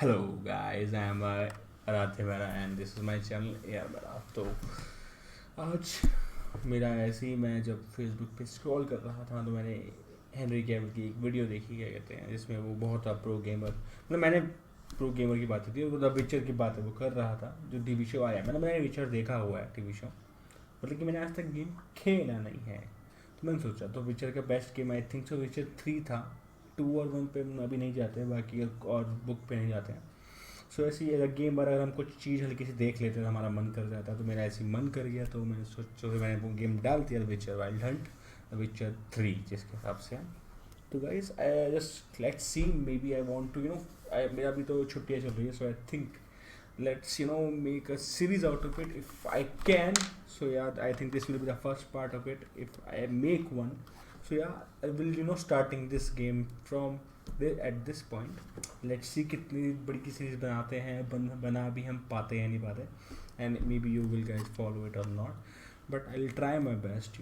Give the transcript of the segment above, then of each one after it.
Hello guys, I am ARMEHRA and this is my channel ARMEHRA। तो आज मेरा ऐसे ही मैं जब फेसबुक पे स्क्रॉल कर रहा था तो मैंने हेनरी कैविल की एक वीडियो देखी, क्या कहते हैं, जिसमें वो बहुत प्रो गेमर, मतलब मैंने प्रो गेमर की बात थी, वो द विचर की बात है वो कर रहा था, जो टीवी शो आया। मैंने विचर देखा हुआ है टीवी शो, मतलब कि मैंने आज तक गेम खेला नहीं है। तो मैंने सोचा तो विचर का best game I think so विचर 3 था। 2 और 1 पे अभी नहीं जाते, बाकी और बुक पे नहीं जाते हैं। सो ऐसी अगर गेम पर अगर हम कुछ चीज़ हल्की सी देख लेते तो हमारा मन कर जाता, तो मेरा ऐसे मन कर गया, तो मैंने सोचा मैंने वो गेम डाल दिया, विचर वाइल्ड हंट, विचर 3 जिसके हिसाब से। तो guys I just let's see, maybe I want to मेरा भी तो छुट्टियाँ चल रही है, so I think let's make a series out of it if I can. So yeah, I think this will be the first part of it if I make one. So yeah, I will starting this game from at this point. Let's see कितनी बड़ी की series बनाते हैं, बना भी हम पाते हैं नहीं पाते, and maybe you will guys follow it or not, but I'll try my best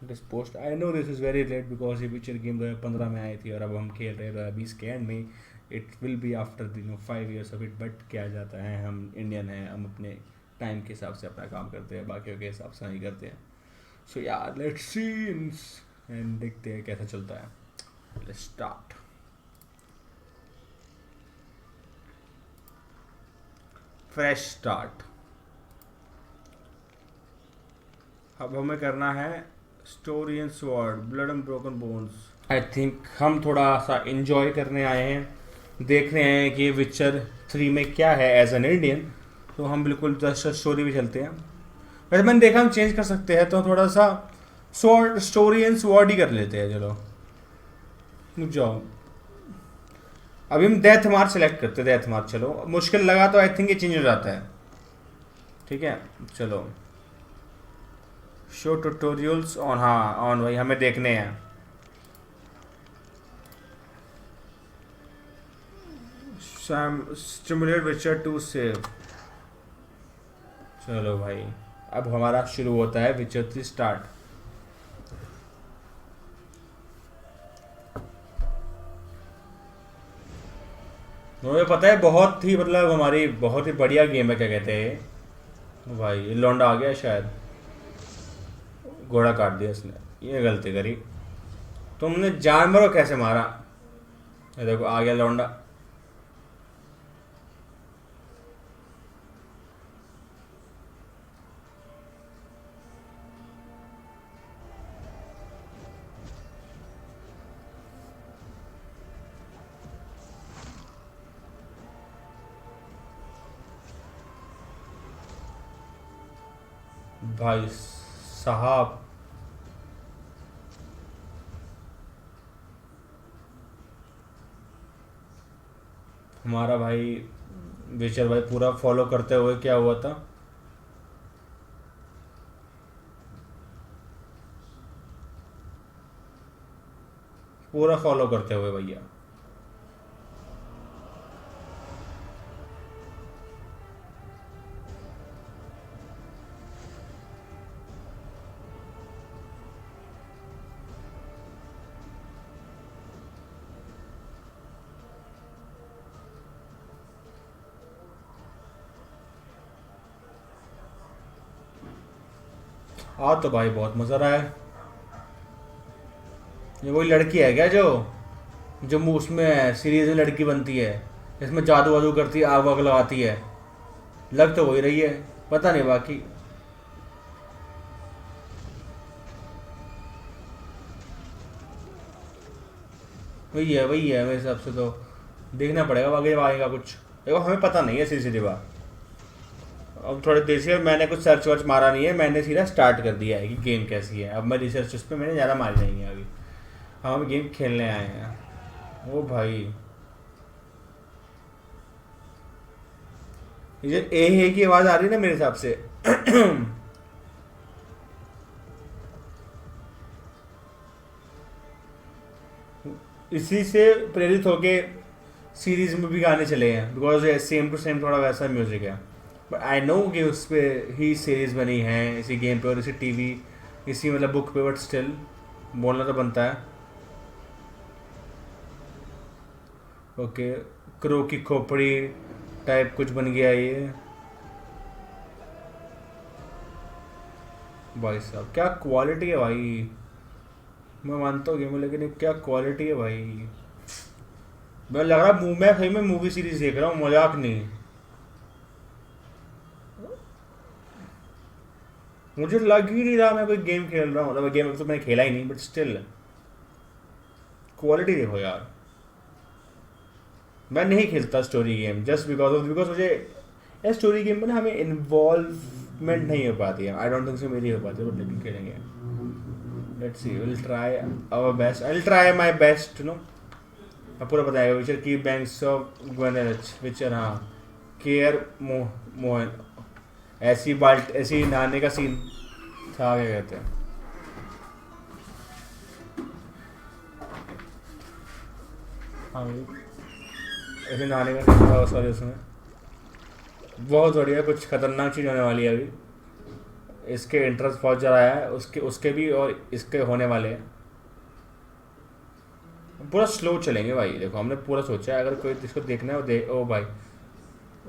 this post. I know this is very late because ये पिक्चर गेम 2015 में आई थी और अब हम खेल रहे हैं 2020 के एंड में। It will be after 5 years of it, but क्या जाता है, हम इंडियन हैं, हम अपने टाइम के हिसाब से अपना काम करते हैं, बाकियों के हिसाब से नहीं करते हैं। सो यार लेट्स सी एंड देखते हैं कैसा चलता है। Let's start. Fresh start. अब हमें करना है story and sword, blood and broken bones. I think हम थोड़ा सा इंजॉय करने आए हैं, देख रहे हैं कि विचर 3 में क्या है एज एन इंडियन, तो हम बिल्कुल जस्ट स्टोरी भी चलते हैं। वैसे मैंने देखा हम चेंज कर सकते हैं, तो थोड़ा सा स्वॉर्ड स्टोरी एंड स्वॉर्ड ही कर लेते हैं। चलो रुक जाओ, अभी हम डेथ मार्च सेलेक्ट करते हैं, डेथ मार्च। चलो मुश्किल लगा तो आई थिंक ये चेंज हो जाता है, ठीक है। चलो शो ट्यूटोरियल्स ऑन, हाँ ऑन भाई, हमें देखने हैं। स्टिमुलेट विचर टू सेव। चलो भाई, अब हमारा शुरू होता है विचर 3 स्टार्ट। मुझे पता है बहुत ही, मतलब हमारी बहुत ही बढ़िया गेम है, क्या कहते हैं भाई। ये लौंडा आ गया शायद, घोड़ा काट दिया इसने, ये गलती करी। तुमने जानवरों को कैसे मारा? ये देखो आ गया लौंडा। भाई साहब, हमारा भाई विचर भाई पूरा फॉलो करते हुए क्या हुआ था, पूरा फॉलो करते हुए भैया। तो भाई बहुत मज़ा रहा है। ये वही लड़की है क्या जो जो उसमें सीरीज में लड़की बनती है, इसमें जादू वादू करती है, आग वाग लगाती है? लग तो वही रही है, पता नहीं बाकी। वही है मेरे हिसाब से, तो देखना पड़ेगा आगे आएगा कुछ। देखो हमें पता नहीं है सीधी बात, अब थोड़ी देर से मैंने कुछ सर्च वर्च मारा नहीं है, मैंने सीधा स्टार्ट कर दिया है कि गेम कैसी है। अब मैं रिसर्च उस पर मैंने ज़्यादा मारी नहीं है अभी, हम गेम खेलने आए हैं। ओ भाई, ये ए की आवाज़ आ रही है ना मेरे हिसाब से। इसी से प्रेरित होके सीरीज में भी गाने चले हैं, बिकॉज सेम टू सेम थोड़ा वैसा म्यूज़िक है। बट आई नो कि उस पर ही सीरीज़ बनी है इसी गेम पे और इसी टीवी, इसी मतलब बुक पे, बट स्टिल बोलना तो बनता है। ओके क्रो की खोपड़ी टाइप कुछ बन गया ये। भाई साहब क्या क्वालिटी है भाई, मैं मानता हूँ गेम में, लेकिन ये क्या क्वालिटी है भाई। मैं लग रहा मैं सही में मूवी सीरीज देख रहा हूँ, मजाक नहीं। मुझे लग ही नहीं रहा मैं कोई गेम खेल रहा हूँ, मतलब गेम तो मैंने खेला ही नहीं, बट स्टिल क्वालिटी देखो यार। मैं नहीं खेलता स्टोरी गेम जस्ट बिकॉज मुझे यार स्टोरी गेम में ना हमें इन्वॉल्वमेंट नहीं हो पाती है। आई डोंट थिंक सो मेरी हो पाती है, बट लेकिन खेलेंगे। Let's see, will try our best, I will try my best no. मैं पूरा बताएगा विचर की बैंक्स ऑफ ग्वेनेच विचर, हाँ केयर मोहन, ऐसी बाल्ट ऐसी नहाने का सीन था, क्या कहते हैं, हाँ ऐसे नहाने का सीन था सॉरी उसमें। बहुत बढ़िया, कुछ खतरनाक चीज़ होने वाली है अभी। इसके इंटरेस्ट बहुत ज़्यादा है, उसके उसके भी और इसके होने वाले हैं। पूरा स्लो चलेंगे भाई, देखो हमने पूरा सोचा है, अगर कोई इसको देखना है वो दे। ओ भाई,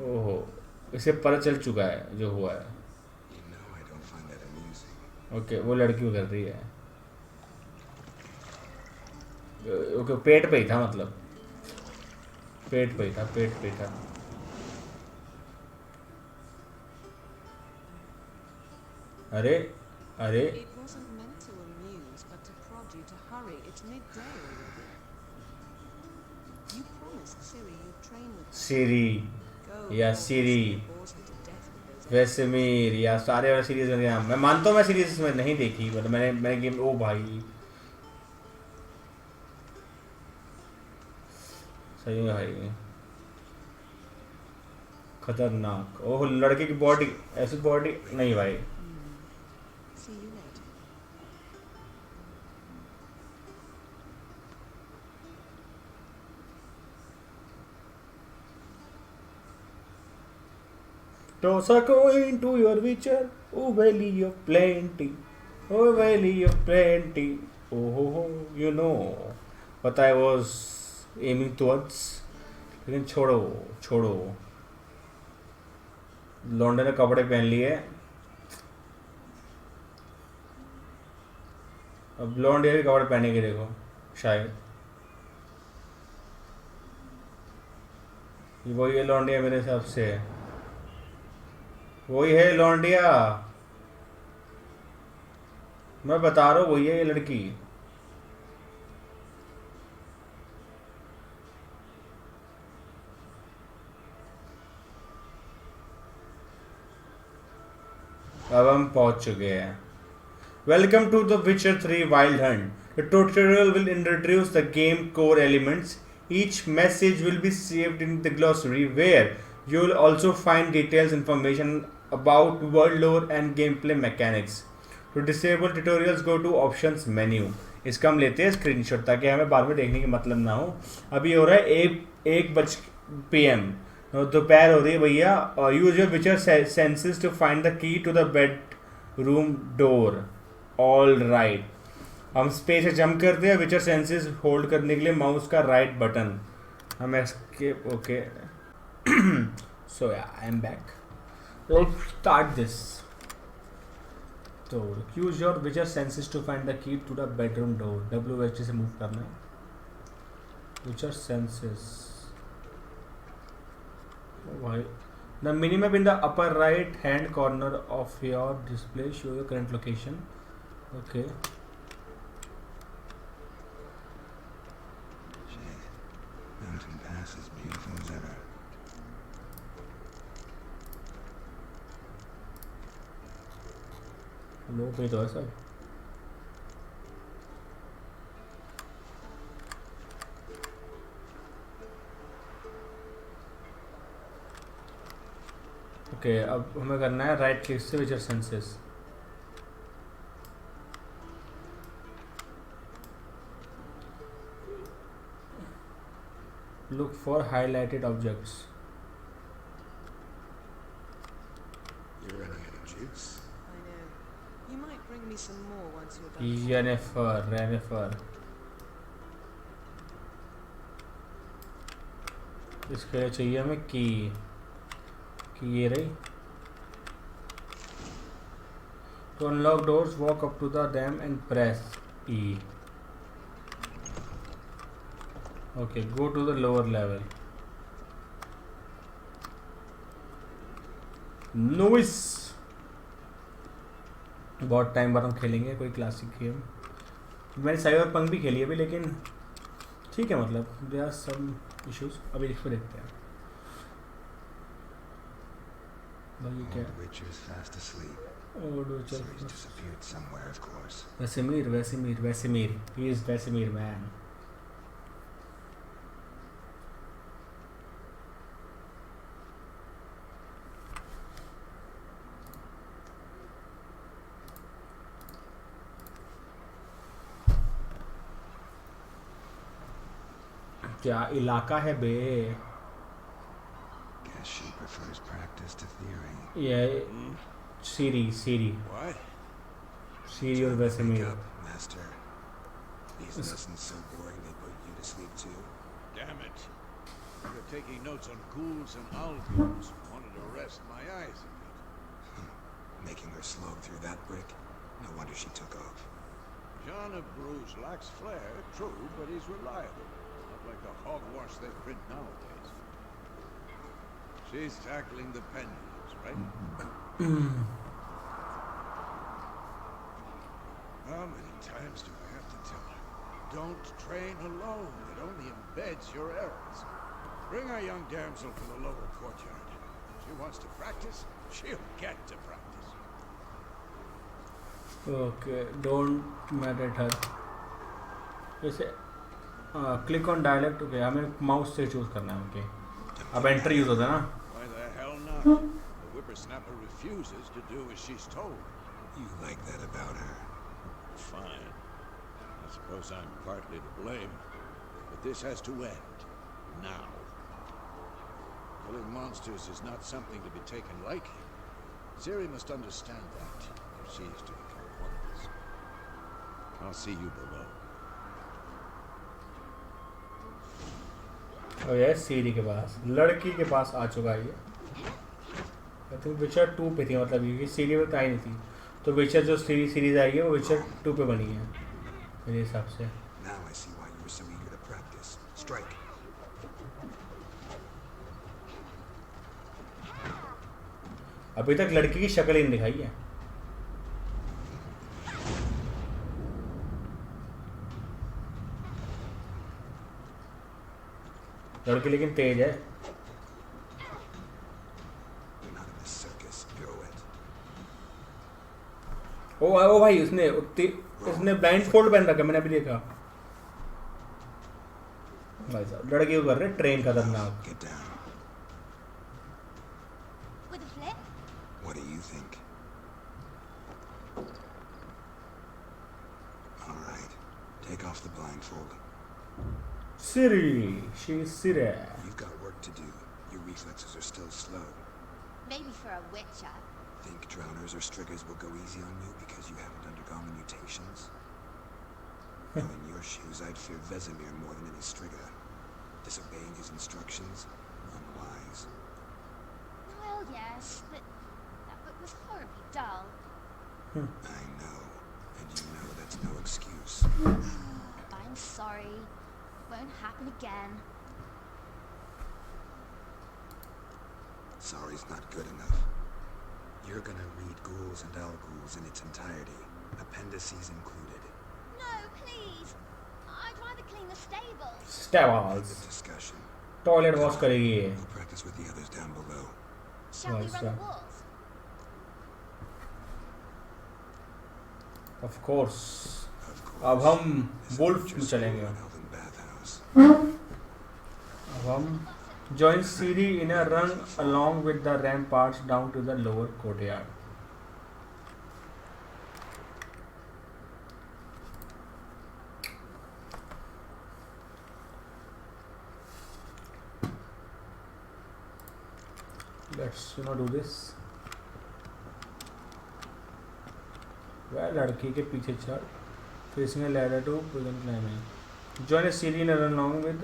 ओहो, इसे पता चल चुका है जो हुआ है। ओके वो लड़की वो कर रही है। ओके पेट पे ही था, मतलब पेट पे ही था, पेट पे ही था। अरे अरे सीरी या सीरी वेसमीर या सारे वाले सीरीज में मैं मानता हूँ, मैं सीरीज में नहीं देखी, मतलब मैंने गेम। ओ भाई सही में भाई खतरनाक। ओह लड़के की बॉडी, ऐसी बॉडी नहीं भाई। Toss a coin to your witcher, oh valley of plenty, oh valley of plenty, oh ho ho, you know what I was aiming towards। लेकिन छोड़ो छोड़ो, लौंडे ने कपड़े पहन लिए, अब लौंडे के कपड़े पहनेंगे देखो शायद। वही है लौंडिया मेरे हिसाब से, वही है लौंडिया, मैं बता रहा हूँ वही है ये लड़की। अब हम पहुंच चुके हैं। वेलकम टू द विचर 3 wild Hunt. The tutorial will introduce the game core elements. Each message will be saved in the glossary where you will also find details information about world lore and gameplay mechanics. To disable tutorials go to options menu। इसका हम लेते हैं screenshot ताकि हमें बाद में देखने की मतलब ना हो। अभी हो रहा है 1 PM, दोपहर हो रही है भैया। Use your Witcher senses to find the key to the bedroom door. All right, हम स्पेस से जंप करते हैं, विचर सेंसेस होल्ड करने के लिए माउस का राइट बटन, हम escape. Okay so yeah I am back, let's start this. तो use your Witcher senses to find the key to the bedroom door. WSD से मूव करना है। विचर सेंसेस, भाई the minimap in the upper right hand corner of your display show your current location. Okay Mountain Pass is beautiful as ever. लो पे तो है sir. Okay अब हमें करना है राइट क्लिक से विचर senses. Look for highlighted objects. You're running out of juice. I know. You might bring me some more once you're done. Yennefer. इसके लिए चाहिए हमें की ये रही। To unlock doors, walk up to them and press E. Okay, go to the lower level. Noise. बहुत time बाद हम खेलेंगे कोई क्लासिक गेम। मैंने साइबरपंक भी खेली अभी, लेकिन ठीक है, मतलब देयर आर सम इश्यूज। अभी इसको देखते हैं भाई ये क्या Old Witcher's fast asleep. और So he's disappeared somewhere, of course. Vesemir he is Vesemir man. क्या इलाका है बे? Guess she prefers practice to theory. ये सीरी What? सीरी और Wake वैसेमीर। up, Master. These lessons so boring they put you to sleep too. Damn it. You're taking notes on ghouls and albions. Wanted to rest my eyes a bit. Making her slog through that brick? No wonder she took off. John of Bruges lacks flair, true, but he's reliable. Not like the hogwash they print nowadays. She's tackling the pendulums, right? How many times do I have to tell her? Don't train alone. It only embeds your errors. Bring our young damsel to the lower courtyard. She wants to practice, she'll get to practice. Okay, don't mad at her. जैसे click on dialect. Okay, हमें mouse से choose करना है। Okay, अब enter use होता है ना। Why the hell not? The whippersnapper refuses to do as she's told. You like that about her? Fine. I suppose I'm partly to blame, but this has to end. Now. Killing monsters is not something to be taken lightly. Ciri must understand that if she is to become one of us. I'll see you below. और ये सीरी के पास, लड़की के पास आ चुका है ये। I think विचर 2 पे थी, मतलब ये सीरी में तो आई नहीं थी। तो विचर जो सीरीज आई है वो विचर 2 पे बनी है मेरे हिसाब से। Now I see why you were so eager to practice. Strike. अभी तक लड़की की शक्ल ही नहीं दिखाई है। लड़की लेकिन तेज है। You're not in the circus, pirouette. ओ भाई, उसने ब्लाइंड फोल्ड पहन रखा, मैंने अभी देखा। भाई साहब लड़की को कर रहे ट्रेन खतरनाक। Get down. With a flip? What do you think? All right. Take off the blindfold. Siri, she's Siri. You've got work to do. Your reflexes are still slow. Maybe for a witcher. Think drowners or striggers will go easy on you because you haven't undergone the mutations? Now in your shoes, I'd fear Vesemir more than any strigger. Disobeying his instructions? Unwise. Well, yes, but that book was horribly dull. I know. And you know that's no excuse. I'm sorry. It won't happen again. Sorry's not good enough. You're gonna read Ghouls and Al-Ghouls in its entirety, appendices included. No, please. I'd rather clean the stables. Stables. Good discussion. Toilet wash करेगी ये। We'll practice with the others down below. Shall we What's run the that? walls? Of course. Of course. अब हम This wolf is में चलेंगे। an elven bathhouse. अब हम join Siri in a run along with the ramparts down to the lower courtyard. Let's do this. वह लड़की के पीछे चढ़, facing a ladder to prevent climbing. Join a Siri in a run along with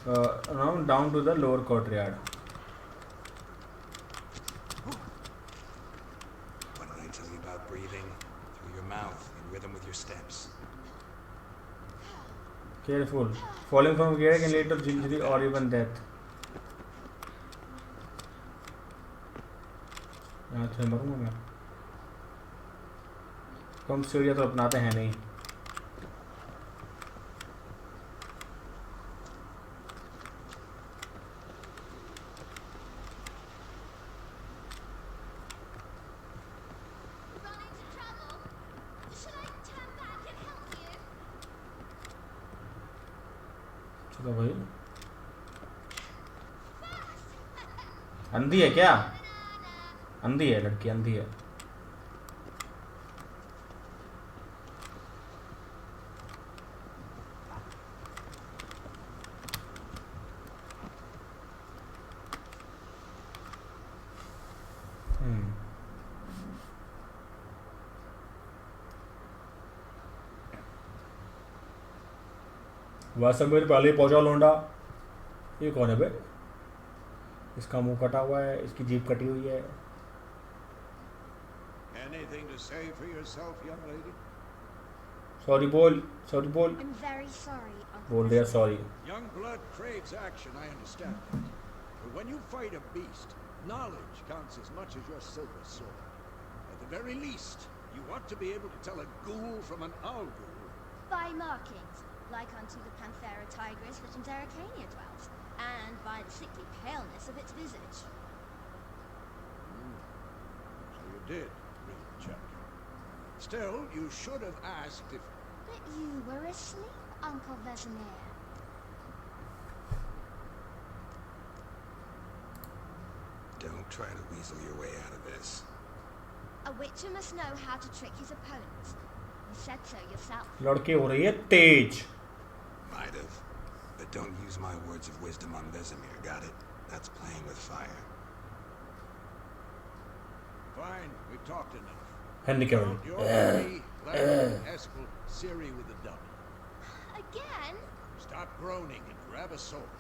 now down to the lower courtyard. What did I tell you about breathing? Through your mouth, in rhythm with your steps. Careful. Falling from gear can lead to injury or even death. यहाँ से मरूंगा मैं. हम सीढ़ियाँ तो अपनाते हैं नहीं. Run into trouble? Should I turn back and help you? चलो भाई. अंधी है क्या? अंधी है लड़की, अंधी है. वैसे मेरे पहले ही पहुंचा लोंडा. ये कौन है बे? इसका मुंह कटा हुआ है, इसकी जीभ कटी हुई है. Anything to say for yourself, young lady? Sorry बोल, सॉरी बोल. I'm very sorry, Uncle. बोल दिया sorry. Young blood craves action, I understand that. But when you fight a beast, knowledge counts as much as your silver sword. At the very least, you want to be able to tell a ghoul from an owl ghoul. By markings, like unto the Panthera tigris that in Zeracania dwells, and by the sickly paleness of its visage. So you did read the chapter. Still, you should have asked if... But you were asleep, Uncle Vesemir. Don't try to weasel your way out of this. A witcher must know how to trick his opponents. You said so yourself. लड़की हो रही है तेज. Might have. But don't use my words of wisdom on Vesemir, got it? That's playing with fire. Fine, we've talked enough. Henry Cavill. You're me, Larry, Eskel, Siri with a dummy. Again? Stop groaning and grab a sword.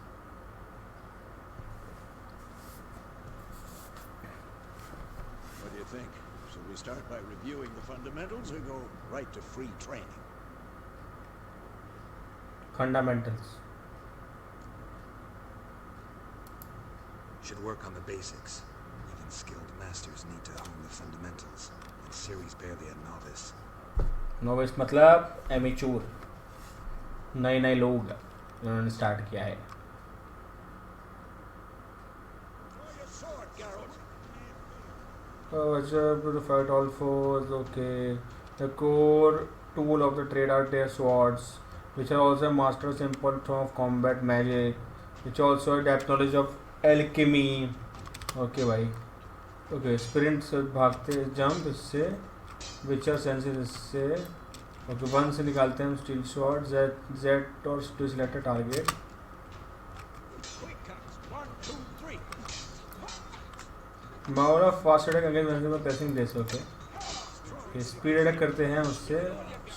What do you think? Shall we start by reviewing the fundamentals or go right to free training? Fundamentals. Should work on the basics. Even skilled masters need to hone the fundamentals. And Siri's barely a novice. Novice मतलब amateur. नए नए लोग जिन्होंने start किया है. Draw your sword, Geralt. To fight all foes. Okay. The core tool of the trade are their swords, which are also master simple form of combat magic, which also adept knowledge of alchemy. Okay भाई. Okay, sprint से भागते jump इससे, witcher senses इससे. Okay, 1 से निकालते हैं हम steel sword, Z और to select a target. Quick cuts. 1, 2, 3. Power of fast attack against में pressing this. Okay. Speed attack करते हैं उससे.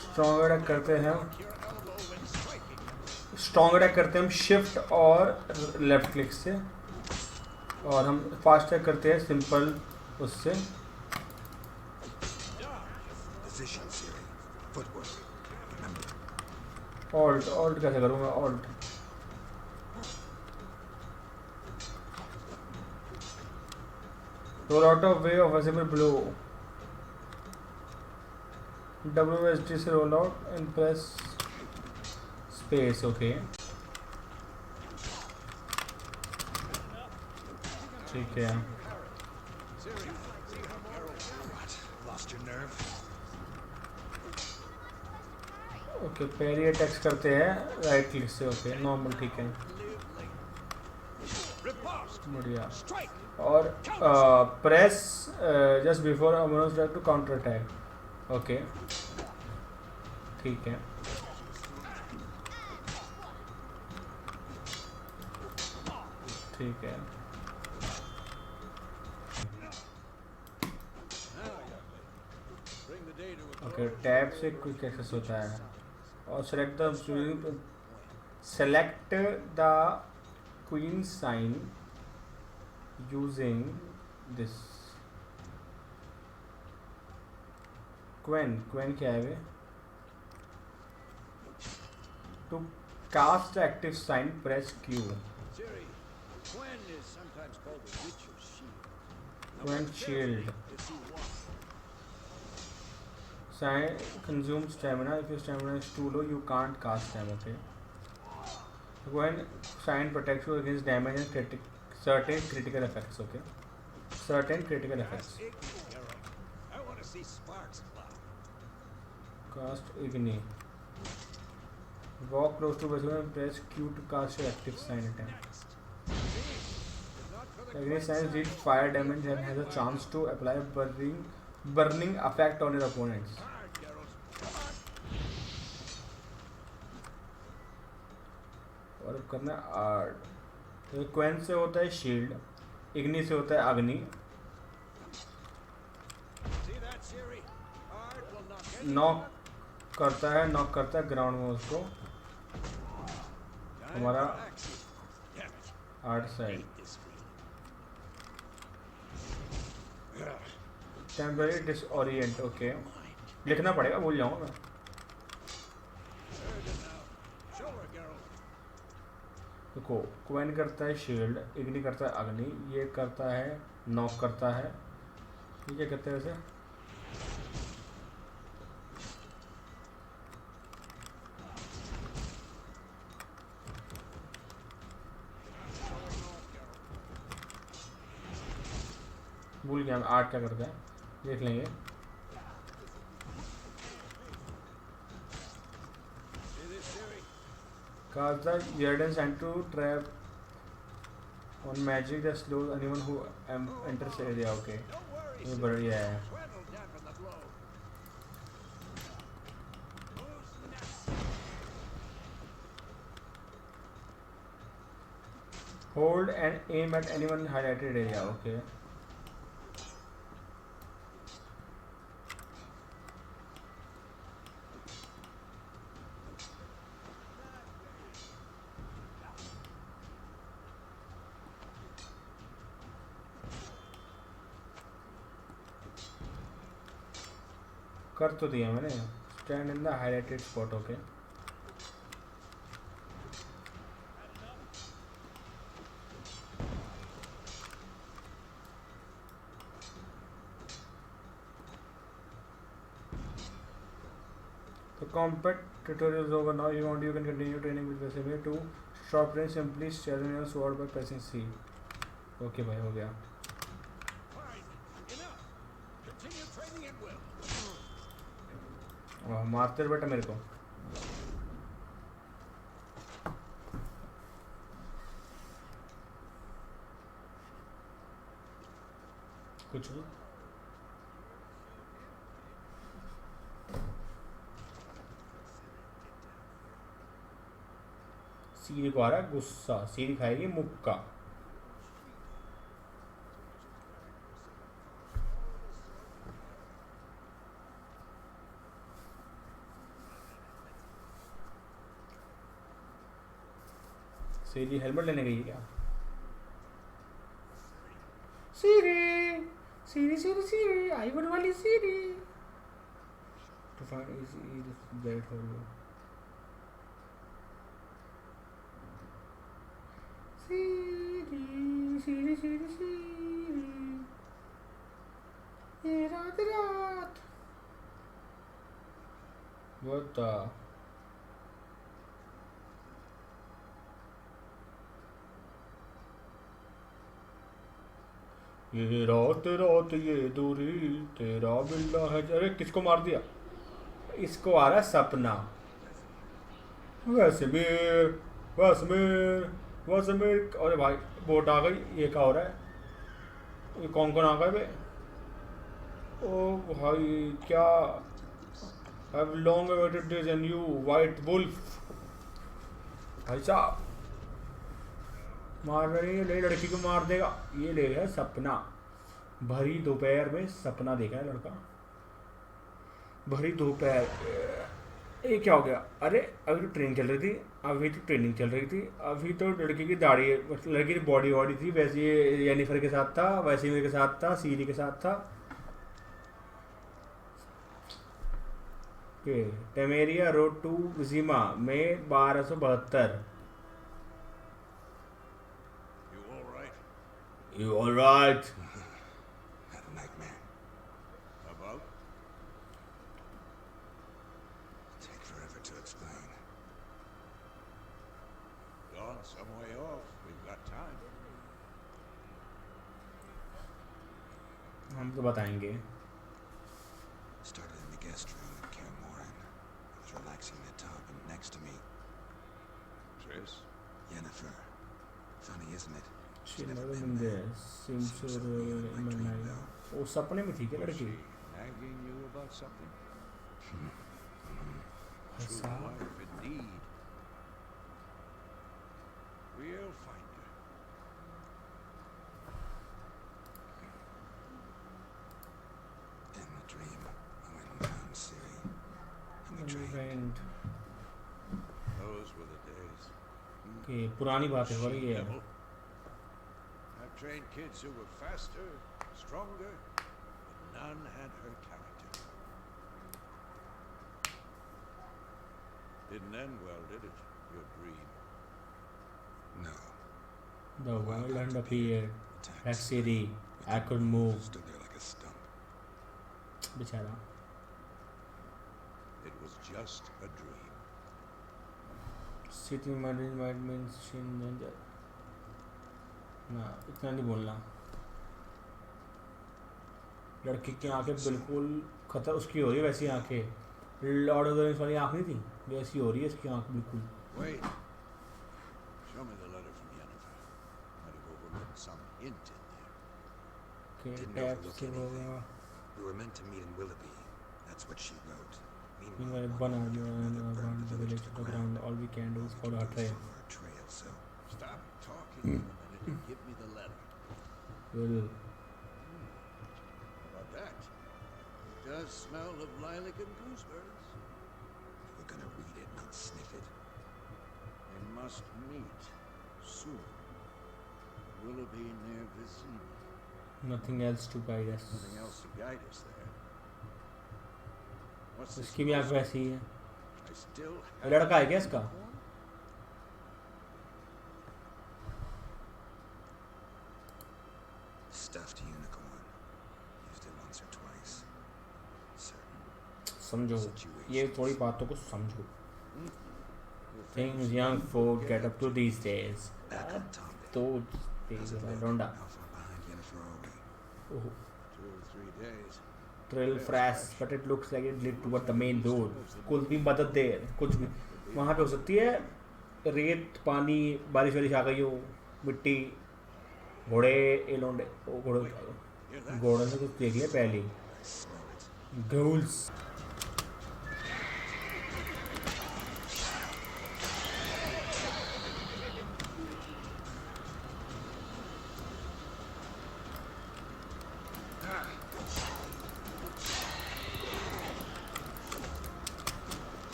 स्ट्रॉन्ग अटैक करते हैं. Your elbow when striking. Strong attack करते हैं हम शिफ्ट और लेफ्ट क्लिक से. और हम फास्ट अटैक करते हैं सिंपल उससे. Position, Siri. Footwork. Remember. Alt alt कैसे करूँगा? Alt. Roll out of way of visible blow. WSD से roll out and press space. Okay ठीक है. What? Lost your nerve? Okay parry attacks करते हैं राइट क्लिक से. Okay normal ठीक है. Riposte. बढ़िया. Strike. और press just before ominous drag to counter attack. Okay ठीक है. ठीक है. Bring the day to a okay tab से क्विक एक्सेस होता है. और select the queen sign using this quen क्या है वे? To cast active sign, press Q. Siri, Quen is sometimes called the Witcher's Shield. Now, Quen what shield. does he want? Sign consumes stamina. If your stamina is too low, you can't cast them. Okay. When sign protects you against damage and certain critical effects. Okay. Certain critical effects. Cast Igni, Geralt. I want to see sparks fly. Cast Igni. Walk close to Vasu and press Q to cast your active sign attack. Igni sign deals fire damage and has a chance to apply burning effect on your opponents. Hard, Geralt. और अब करना है art. तो क्वेन से होता है shield, इग्नि से होता है अग्नि. See that, Siri? Hard will knock any knock करता है ग्राउंड में उसको. Time हमारा for action. Damn it. Art side. This feeling. Temporary disorient. Okay, लिखना पड़ेगा, भूल जाऊंगा मैं. Very good now. Show her, Geralt. देखो, क्वेन करता है शील्ड, इग्नि करता है अग्नि, ये करता है नॉक करता है. ये क्या करते हैं वैसे? भूल गया मैं आर्ट क्या करता है, देख लेंगे. See this, Siri? Cast the Yarden sign to trap on magic that slows anyone who enters the area. Okay, Don't worry, ये Siri. बढ़िया है. Quen will dampen the blow. Who's next? Hold and aim at anyone highlighted area. Okay. कर तो दिया मैंने. Stand in the highlighted spot. Okay, तो compact tutorial is over now. You can continue training with Vesemir to short range. Simply sharpen your sword by pressing C. Okay भाई, हो गया. Fine. Enough. Continue training at will. वाह, मारते रहो बेटा मेरे को. कुछ भी. सीरी को आ रहा है गुस्सा. सीरी खाएगी मुक्का. सीरी हेलमेट लेने गई है क्या? सीरी सीरी सीरी सीरी आईवन वाली सीरी. To find easy guide for you. सीरी सीरी सीरी सीरी ये रात रात. What the? ये रात रात ये दूरी तेरा बिल्ला है. अरे किसको मार दिया? इसको आ रहा है सपना. वैसमीर वैसमीर वैसमीर. अरे भाई बोट आ गई. ये क्या हो रहा है? ये कौन कौन आ गए बे? ओ भाई क्या? I've long awaited this and you white wolf. भाई साहब मार रही है. ले लड़की को मार देगा. ये ले है सपना. भरी दोपहर में सपना देखा है लड़का. भरी दोपहर ये क्या हो गया? अरे अभी तो ट्रेनिंग चल रही थी, अभी तो ट्रेनिंग चल रही थी, अभी तो लड़की की दाढ़ी, लड़की की बॉडी बॉडी थी, वैसे ये जेनिफर के साथ था, वैसे ही मेरे साथ था, सीरी के साथ था। ओके, टेमेरिया रोड टू विजिमा में 1272। You all right? You alright? Had a nightmare. About? Take forever to explain. Gone some way off. We've got time. हम तो बताएंगे। Started in the guest room at Kermoran. I was relaxing in the tub, and next to me, Tris? Yennefer. Funny, isn't it? She never been there. Seems so वो सपने में थी क्या Was लड़की? she nagging you about something? True ऐसा? wife indeed. We'll find her. In the dream, I went and found Ciri. And we trained. Those were the days. कि पुरानी बातें हो रही है। Devil. I've trained kids who were faster, stronger, but none had her character. Didn't end well, did it? Your dream. No. The world and appeared. Attacked Like Ciri, I could move. Stood there like a stump. बेचारा। It was just a dream. City might means she in danger. ना इतना नहीं बोलना। लड़की की आंखें बिल्कुल खतर उसकी हो रही है वैसी आंखें। लॉर्ड ऑफ द रिंग्स वाली आंख नहीं थी, वैसी हो रही है इसकी आंख बिल्कुल। Wait. Show me the letter from Yennefer. Might have overlooked some hint in there. के Didn't टैप overlook से anything. होगा। We were meant to meet in Willoughby. That's what she wrote. Meanwhile, one army and around the village to the ground. All we can do is follow her trail. Follow her trail, so Stop talking for a minute and give me the letter. Well, How about that? It does smell of lilac and gooseberries. we're gonna read it, not sniff it. They must meet soon. Willoughby near Vizima. nothing else to guide us. Nothing else to guide us there. What's this? इसकी भी आंख वैसी ही है। I still ये लड़का है क्या इसका? Stuffed unicorn. Used it once or twice. Certain समझो, situations. ये थोड़ी बातों को समझो। Things young folk get up to these days. Back on topic. तो How's it I look? don't How far behind Yennefer are we? know. 2 or 3 days. Trail fresh, but it looks like it lead toward the main road. कुछ भी मदद दे, कुछ भी वहाँ पे हो सकती है। रेत, पानी, बारिश वारिश आ गई हो, मिट्टी, घोड़े, ये लोंडे, घोड़े, घोड़े से कुछ देख लिया पहले। I smell it. Ghouls.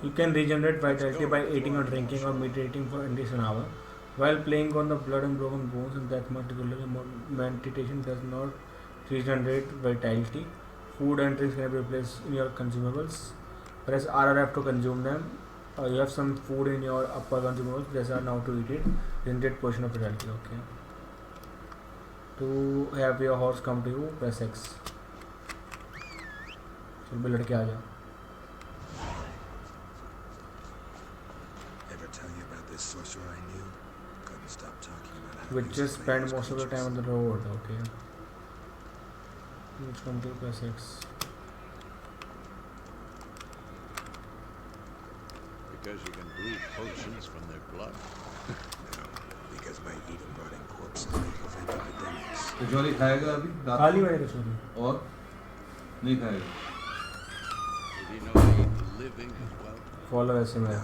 You can regenerate vitality by eating or drinking or meditating for at least an hour. While playing on the blood and broken bones, and that particular meditation does not regenerate vitality. Food and drinks can be replaced in your consumables. Press RRF to consume them. You have some food in your upper consumables. Press R now to eat it. Regenerate portion of vitality. Okay. To have your horse come to you, press X. चल बे लड़के आ जा. Ever tell you about this sorcerer I knew? Couldn't stop talking about how Which he just was spend playing most of the time on the road. Okay. Which come to press X. Because you can brew potions from their blood. No, because by eating rotting corpses they prevent epidemics. कचौरी खाएगा अभी रात खाली को? मैंने कचौरी और नहीं खाएगा? Did he know he ate the living as well? Follow ऐसे में No,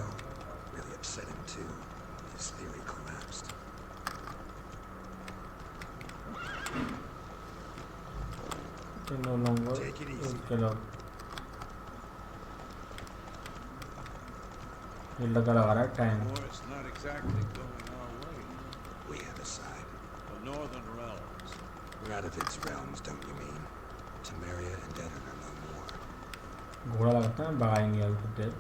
really upset him too. His theory collapsed. No longer Take it easy. चलो ये लगा रहा है time War is not exactly going our way. We have a side. The northern realms. We're out of its realms, don't you mean? Temeria and Dedon are no more. घोड़ा लगाता है भगाएंगे अभी कुछ देर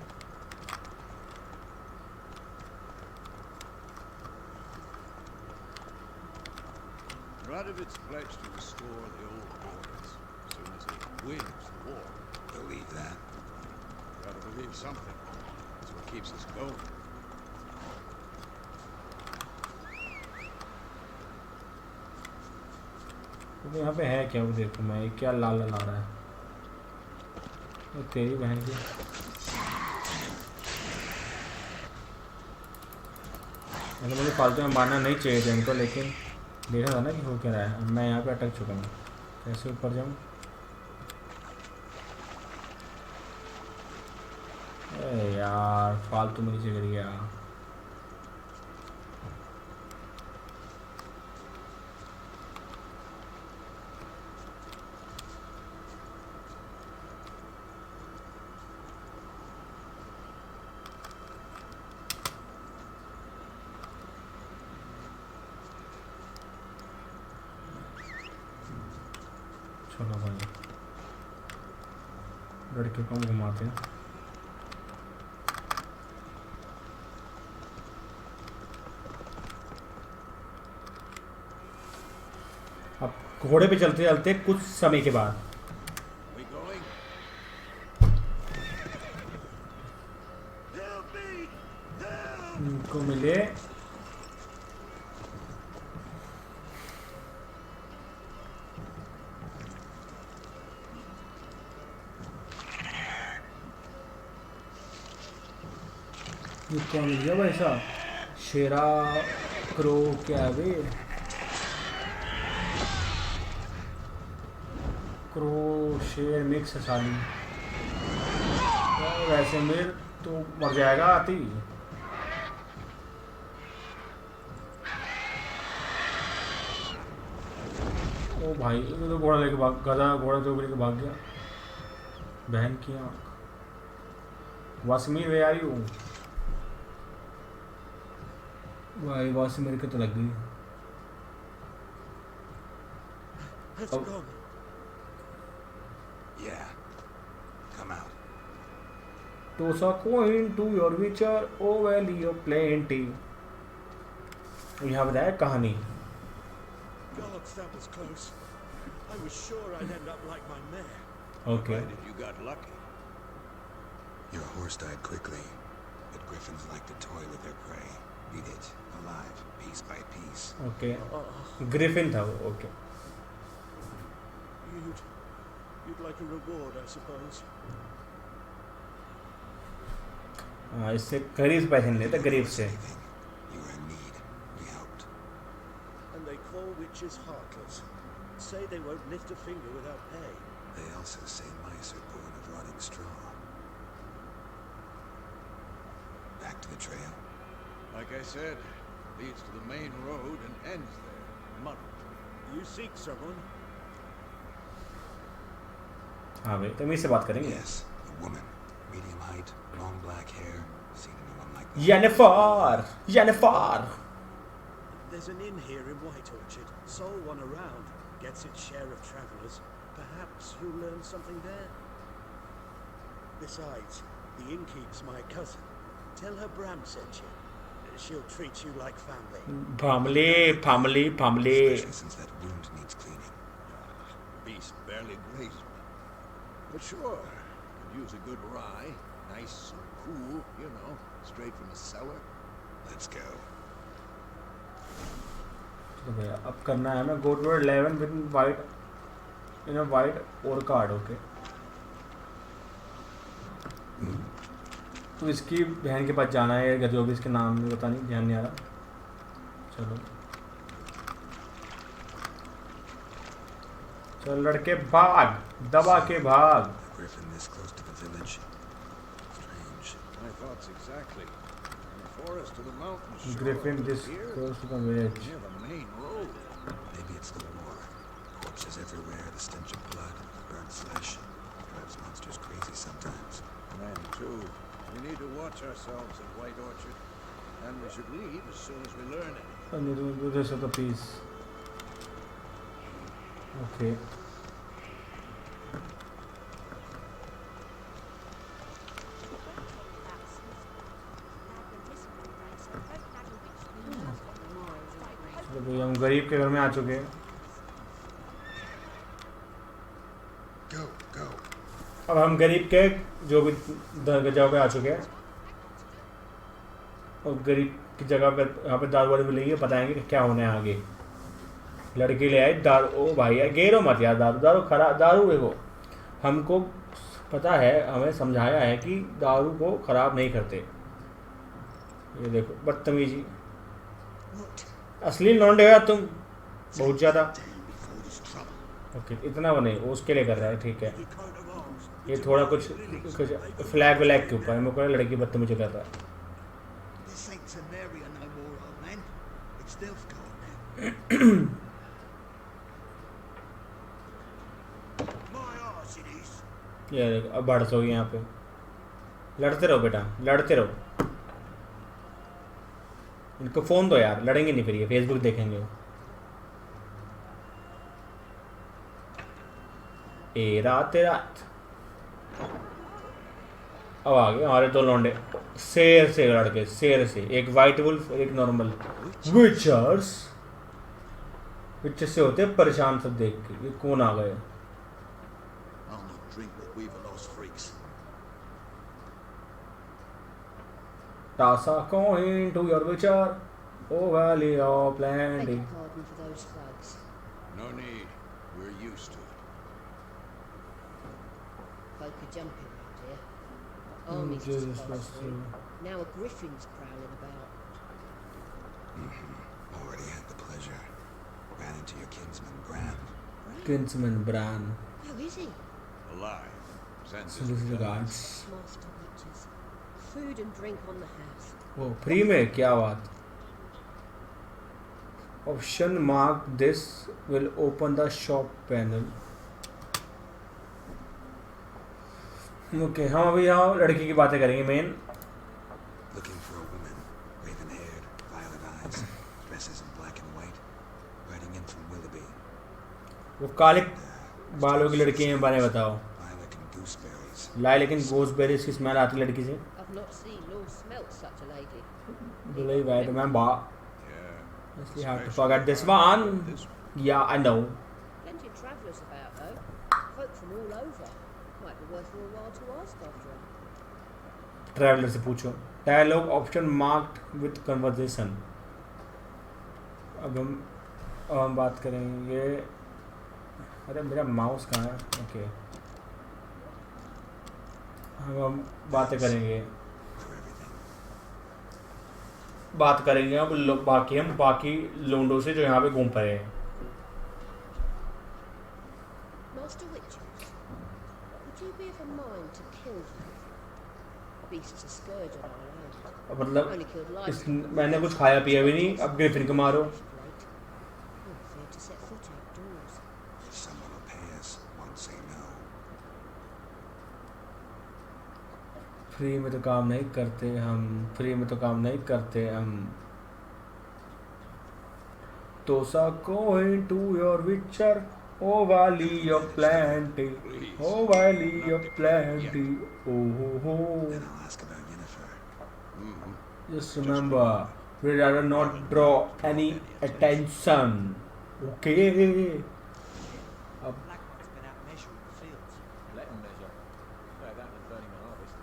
Radovit's pledged to restore the old borders as soon as he wins the war. Believe that? Gotta believe something. That's what keeps us going. तो यहाँ पे है क्या वो देखो मैं क्या लाल ला रहा है वो तेरी बहन की मतलब मुझे फालतू में मारना नहीं चाहिए था इनको लेकिन देखा था ना कि हो क्या रहा है मैं यहाँ पे अटक चुका हूँ कैसे ऊपर जाऊँ अरे यार फालतू में नीचे गिर गया चलो भाई लड़के को हम घुमाते हैं अब घोड़े पे चलते चलते कुछ समय के बाद We going? इनको मिले कौन मिल गया भाई साहब शेरा क्रो क्या है बे क्रो शेर मिक्स है साली वैसे मेरे तो मर जाएगा आती ओ भाई ये तो घोड़ा लेके भाग गधा घोड़ा जो लेके भाग गया बहन की आँख वासमीर वे आ रही हूँ भाई वासमीर के तो लग गई अब Yeah. Come out. toss a coin to your witcher oh valley of plenty यहाँ बताया कहानी God, that was close. I was sure I'd end up like my mare. okay Provided you got lucky. Your horse died quickly, but griffins like to toy with their prey. Eat it, alive, piece by piece. okay Griffin था वो okay You'd like a reward, I suppose. हाँ इससे गरीब पैसे नहीं लेते गरीब से Anything. You were in need. We helped. And they call witches heartless. Say they won't lift a finger without pay. They also say mice are born of rotting straw. Back to the trail. Like I said, leads to the main road and ends there. Muddled. You seek someone? हाँ भाई तो से बात करेंगे Yes, a woman. Medium height, long black hair. Seen anyone like that? Yennefer There's an inn here in White Orchard. Sole one around. Gets its share of travellers. Perhaps you'll learn something there. Besides, the innkeep's my cousin. Tell her Bram sent you. She'll treat you like family. family Especially since that wound needs cleaning. Beast barely grazed me. But sure, could use a good rye. Nice and cool, you know, straight from the cellar. Let's go. तो भैया अब करना है हमें go to 11 with white in a white or card okay तो इसकी बहन के पास जाना है या जो भी इसके नाम में पता नहीं ध्यान नहीं आ रहा चलो चल लड़के भाग, दबा के भाग। A griffin this close to the village. Strange. My thoughts exactly. In the forest to the mountains. Sure, Griffin but this here, close to the village. near the main road. Maybe it's the war. Corpses everywhere, the stench of blood, burnt flesh. Drives monsters crazy sometimes. Men too. We need to watch ourselves at White Orchard. And we should leave as soon as we learn it. I need to do this at the piece. Okay. चलो भाई हम गरीब के घर में आ चुके हैं। Go, go. अब हम गरीब के जो भी जगह पे आ चुके हैं और गरीब की जगह पर यहाँ पे दारू वाले मिलेंगे, बताएंगे कि क्या होने आगे। लड़के ले आए दारू। ओ भाई यार गेरो मत यार, दारू दारू खराब दारू देखो, हमको पता है, हमें समझाया है कि दारू को ख़राब नहीं करते। ये देखो बदतमीजी, असली लौंडे हो तुम बहुत ज़्यादा। ओके इतना वो नहीं, वो उसके लिए कर रहा है, ठीक है। ये थोड़ा कुछ फ्लैग व्लैग के ऊपर मेरे को लड़की बदतमीजी कर रहा है। ये अब बढ़ हो यहाँ पे, लड़ते रहो बेटा, लड़ते रहो। इनको फ़ोन दो यार, लड़ेंगे नहीं फिर ये फेसबुक देखेंगे। ए रात रात अब आ गए हमारे दो लौंडे, शेर से लड़के, शेर से, एक वाइट वुल्फ और एक नॉर्मल। विचर्स विचर से होते परेशान सब देख के, ये कौन आ गए। Toss a coin to your witcher, oh valley of plenty. Beg pardon for those thugs. No need. We're used to it. Folk are jumping round here. Our armies Jesus, just that's passed through. true. Now a griffin's prowling about. Already had the pleasure. Ran into your kinsman, Bran. Kinsman Bran. How is he? Alive. Senses So this is the returned. guards. Master witches. Food and drink on the house. Oh, free में क्या बात। Option mark this will open the shop panel. Okay, हम अभी यहाँ लड़की की बातें करेंगे main. Looking for a woman, raven-haired, violet eyes, dresses in black and white, riding in from Willoughby. वो काले बालों की लड़की है, बारे बताओ। Lilac and gooseberries. लाए लेकिन गोसबेरीज की स्मेल आती लड़की से। I've not seen nor smelt such a lady. Believe I remember. Yeah. Honestly, hard to forget this one. Yeah, I know. Plenty of travellers about though. Folk from all over. Might be worth your while to ask after her. Traveller से पूछो। Dialogue option marked with conversation. अब हम बात करेंगे। अरे मेरा mouse कहाँ है? ओके हम बातें करेंगे, बात करेंगे अब हम बाकी लोंडों से जो यहाँ पे घूम पड़े हैं। Master Witches, would you be of a mind to kill them? Beasts are scourge on our land. मतलब Only killed live. इस मैंने कुछ खाया पिया भी नहीं, अब ग्रिफिन को मारो। I'm afraid to set foot outdoors. If someone will pay us, won't say no. Free में तो काम नहीं करते हम, फ्री में तो काम नहीं करते हम। Toss a coin to your witcher, oh valley of plenty, oh valley of plenty, oh ho ho. Then I'll ask about Yennefer. Just remember, we rather not draw any attention. Okay. अब Blackman's been out measuring the fields. Let them measure. Better that than burning the harvest.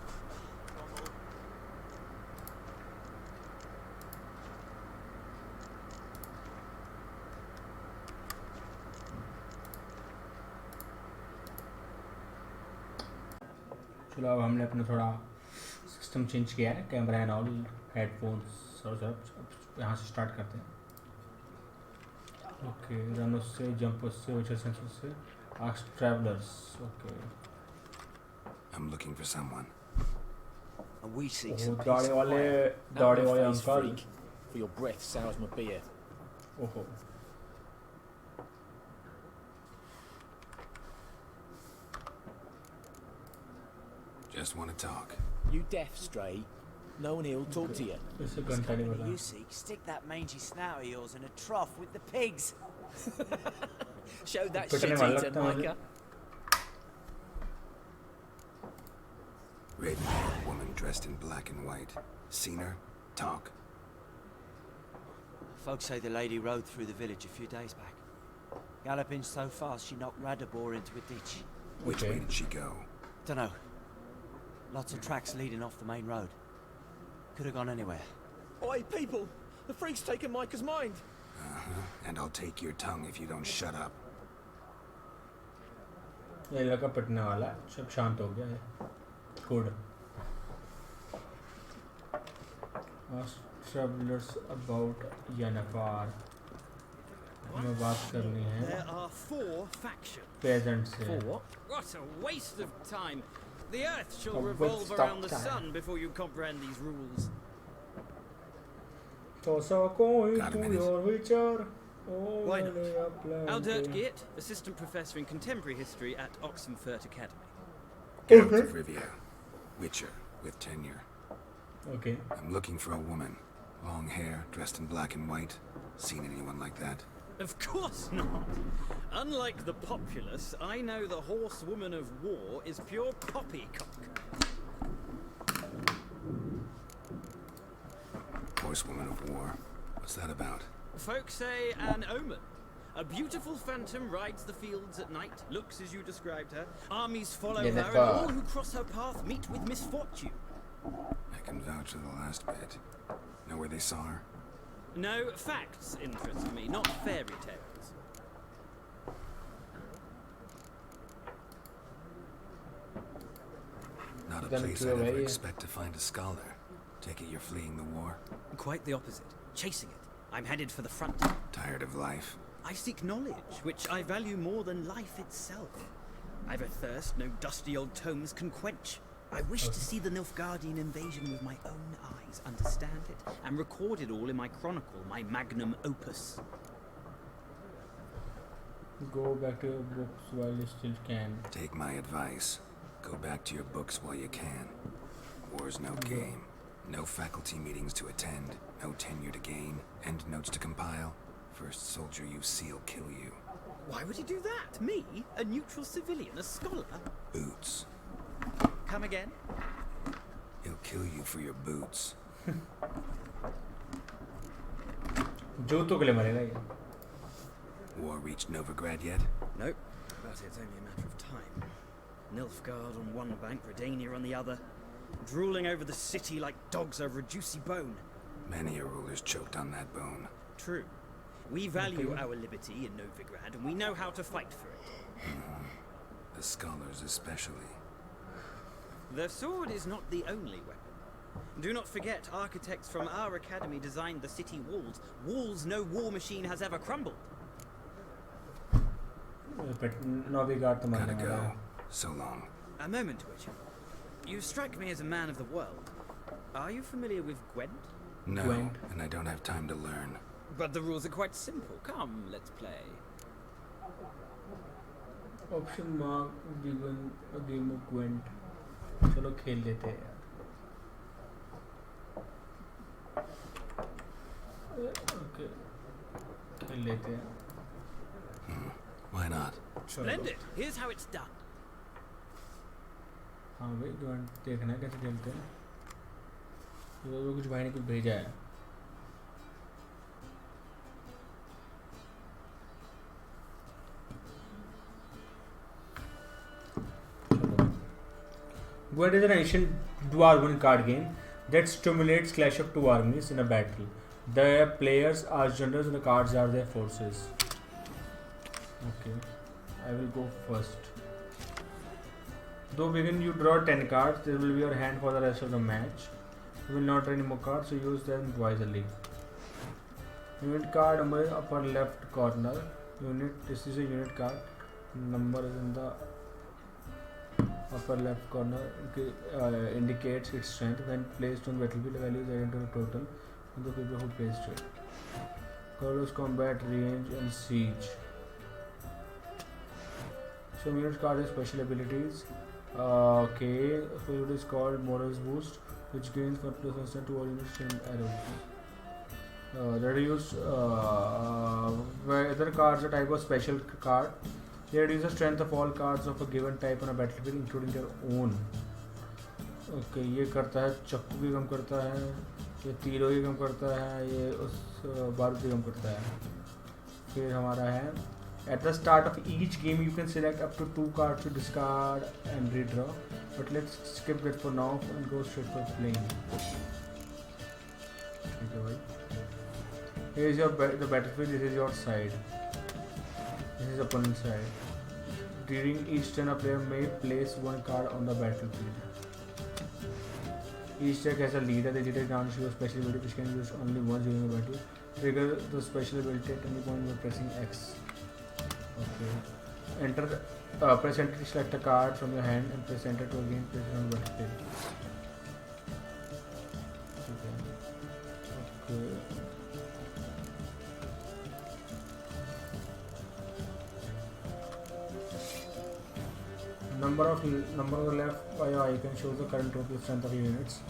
चलो अब हमने अपना थोड़ा system change किया है, camera and all, headphones और सब। यहाँ से स्टार्ट करते हैं। ओके रन उससे, जंप उससे, विचर सेंस उससे, ask travellers. Okay I'm looking for someone. And we seek oh some peace दाढ़ी and वाले quiet. दाढ़ी Out वाले my face, uncle. freak, for your breath sours my beer. ओहो Just want to talk. You deaf, Stray? No one here'll talk to you. इससे घंटा नहीं बजा. You seek, stick that mangy snout of yours in a trough with the pigs. Show that पिटने shit वाला eater, लगता है मुझे. Micah. Raven-haired woman dressed in black and white. Seen her? Talk. Folks say the lady rode through the village a few days back. Galloping so fast she knocked Radabor into a ditch. Which way did she go? Dunno. Lots of tracks leading off the main road. Could have gone anywhere. Oi, people! The freak's taken Micah's mind. And I'll take your tongue if you don't shut up. ये लड़का पिटने वाला है. सब शांत हो गया है. Good. Ask travelers about Yennefer. हमें बात करनी है There are 4 factions. peasants से. For what? What a waste of time! The Earth shall A revolve waste of around the time. sun before you comprehend these rules. तो कोई Got a to minute? your witcher. Oh, Why not? they are plenty. Aldert Geert, Assistant Professor in Contemporary History at Oxenfurt Academy. Geralt of Rivia. Witcher with tenure. Okay. I'm looking for a woman. Long hair, dressed in black and white. Seen anyone like that? Of course not! Unlike the populace, I know the horsewoman of war is pure poppycock. Horsewoman of war. What's that about? Folk say an omen. A beautiful phantom rides the fields at night, looks as you described her. Armies follow her, and Yennefer. all who cross her path meet with misfortune. I can vouch for the last bit. Know where they saw her? No, facts interest me, not fairy tales. Not a Then place throw I'd ever away. expect to find a scholar. Take it you're fleeing the war? Quite the opposite. Chasing it. I'm headed for the front. Tired of life? I seek knowledge, which I value more than life itself. I've a thirst no dusty old tomes can quench. I wish to see the Nilfgaardian invasion with my own eyes, understand it, and record it all in my chronicle, my magnum opus. Go back to your books while you still can. Take my advice. Go back to your books while you can. War's no game. No faculty meetings to attend. No tenure to gain. End notes to compile. First soldier you see'll kill you. Why would he do that? Me? A neutral civilian? A scholar? Boots. Come again? He'll kill you for your boots. जूतों के लिए मरेगा ये. War reached Novigrad yet? Nope, but it's only a matter of time. Nilfgaard on one bank, Redania on the other, drooling over the city like dogs over a juicy bone. Many a ruler's choked on that bone. True. We value our liberty in Novigrad, and we know how to fight for it. The scholars especially. The sword is not the only weapon. Do not forget, architects from our academy designed the city walls. Walls no war machine has ever crumbled. नौविगार तो Gotta मरने वाला go. है. So long. A moment, Witcher. You strike me as a man of the world. Are you familiar with Gwent? No, Gwent. and I don't have time to learn. But the rules are quite simple. Come, let's play. Option mark given a game of Gwent. चलो खेल लेते हैं यार. Okay. खेल लेते हैं. Why not? Splendid. Here's how it's done. हाँ भाई Gwent देखना है कैसे खेलते हैं. तो कुछ भाई ने कुछ भेजा है. Gwent is an ancient dwarven card game that stimulates clash of two armies in a battle. The players are generals and the cards are their forces. Okay, I will go first. Though begin you draw 10 cards, there will be your hand for the rest of the match. You will not draw any more cards, so use them wisely. Unit card number is upper left corner. Unit, this is a unit card. Number is in the upper left corner. Indicates its strength. When placed on battlefield, the value is added to the total of the people who placed it. Colors, combat, range, and siege. So unit card has special abilities. Okay, so it is called Morals Boost, which gains 1+1 to all units and arrows. Reduce where other cards are type of special card. They reduce the strength of all cards of a given type on a battlefield, including their own. Okay, ये करता है चक्कू भी कम करता है, ये तीरों भी कम करता है, ये उस बारूद भी कम करता है. फिर हमारा है at the start of each game you can select up to 2 cards to discard and redraw, but let's skip that for now and go straight for playing. Okay, here is your the battlefield. This is your side. This is opponent's side. During each turn, a player may place 1 card on the battlefield. Each deck has a leader. The leader can issue a special ability which can be used only once during a battle. Trigger the special ability at any point by pressing X. Okay. Press enter to select a card from your hand and press enter to again place it on the battlefield. Okay. Number on the left by your icon shows the current total strength of your units.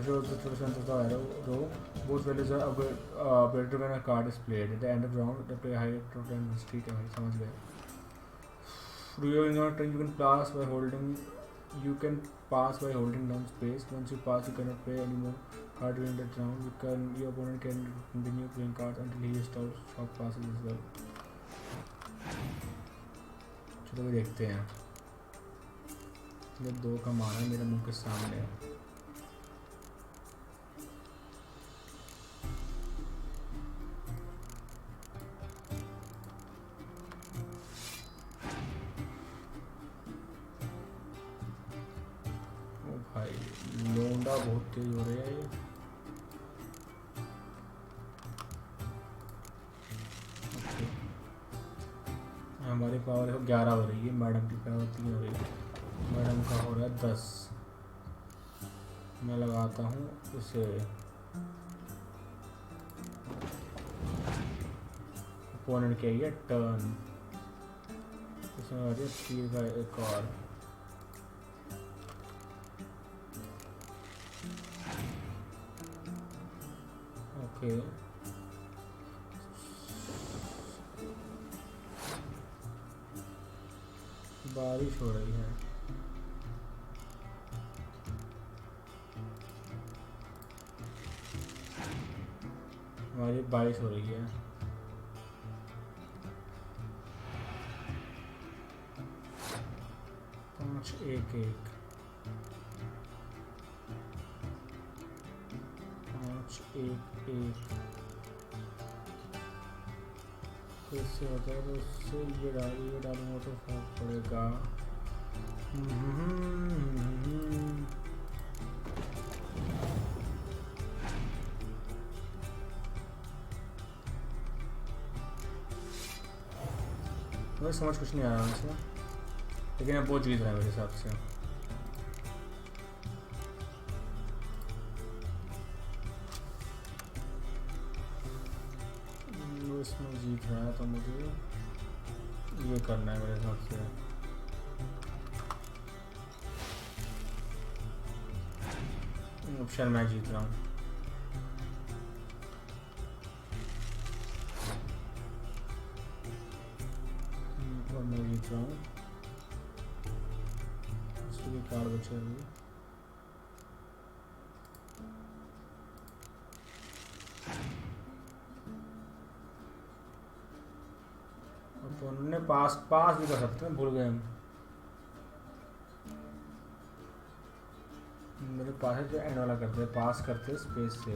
Shows the total strength of the arrow row. Both values are upgraded when a card is played. At the end of the round, the player higher total and street समझ गए. During your turn, you can pass by holding. You can pass by holding down space. Once you pass, you cannot play any more card during that round. Your opponent can continue playing cards until he stops short passes as well. चलो भी देखते हैं. ये 2 का मान है मेरे मुंह के सामने. लोंडा बहुत तेज हो रहा है ये. हमारी पावर 11 हो रही है, मैडम की पावर 3 हो रही है. मैडम का हो रहा है 10. मैं लगाता हूँ इसे. ओपोनेंट क्या है टर्न. इसमें आ रही तीर का एक और. ओके बारिश हो रही है. हमारी 22 हो रही है. पाँच एक एक 5 1 1 कैसे होता है. तो उससे ये डालूंगा तो फर्क पड़ेगा. मुझे समझ कुछ नहीं आ रहा है इसमें, लेकिन अब बहुत जीत रहा है मेरे हिसाब से. इसमें जीत रहा है तो मुझे ये करना है मेरे हिसाब से. ऑप्शन मैं जीत रहा हूँ. और मैं जीत रहा हूँ. इसलिए कार्ड बचा है. तो उन्होंने पास भी कर सकते हैं. भूल गए हम. मेरे पास है जो एंड वाला करते हैं, पास करते हैं स्पेस से.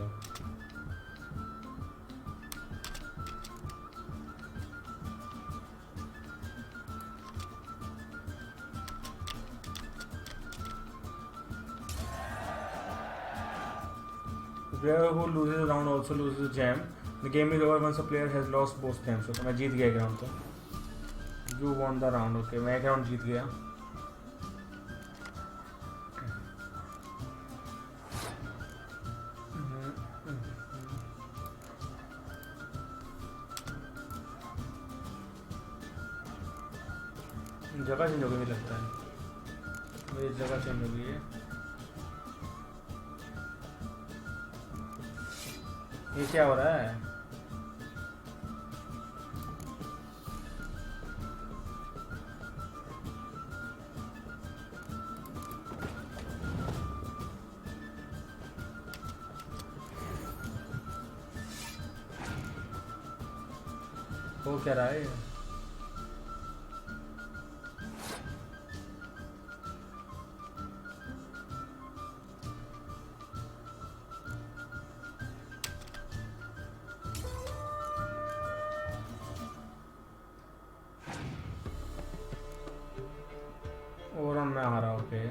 Player who loses a round also loses a gem. The game is over once a player has lost both games. तो मैं जीत गया एक राउंड तो. You won the round. Okay, मैं एक राउंड जीत गया. जगह चेंज हो गई मुझे लगता है. मेरी जगह चेंज हो गई है. ये क्या हो रहा है? वो क्या रहा है? और मैं आ रहा हूँ. ओके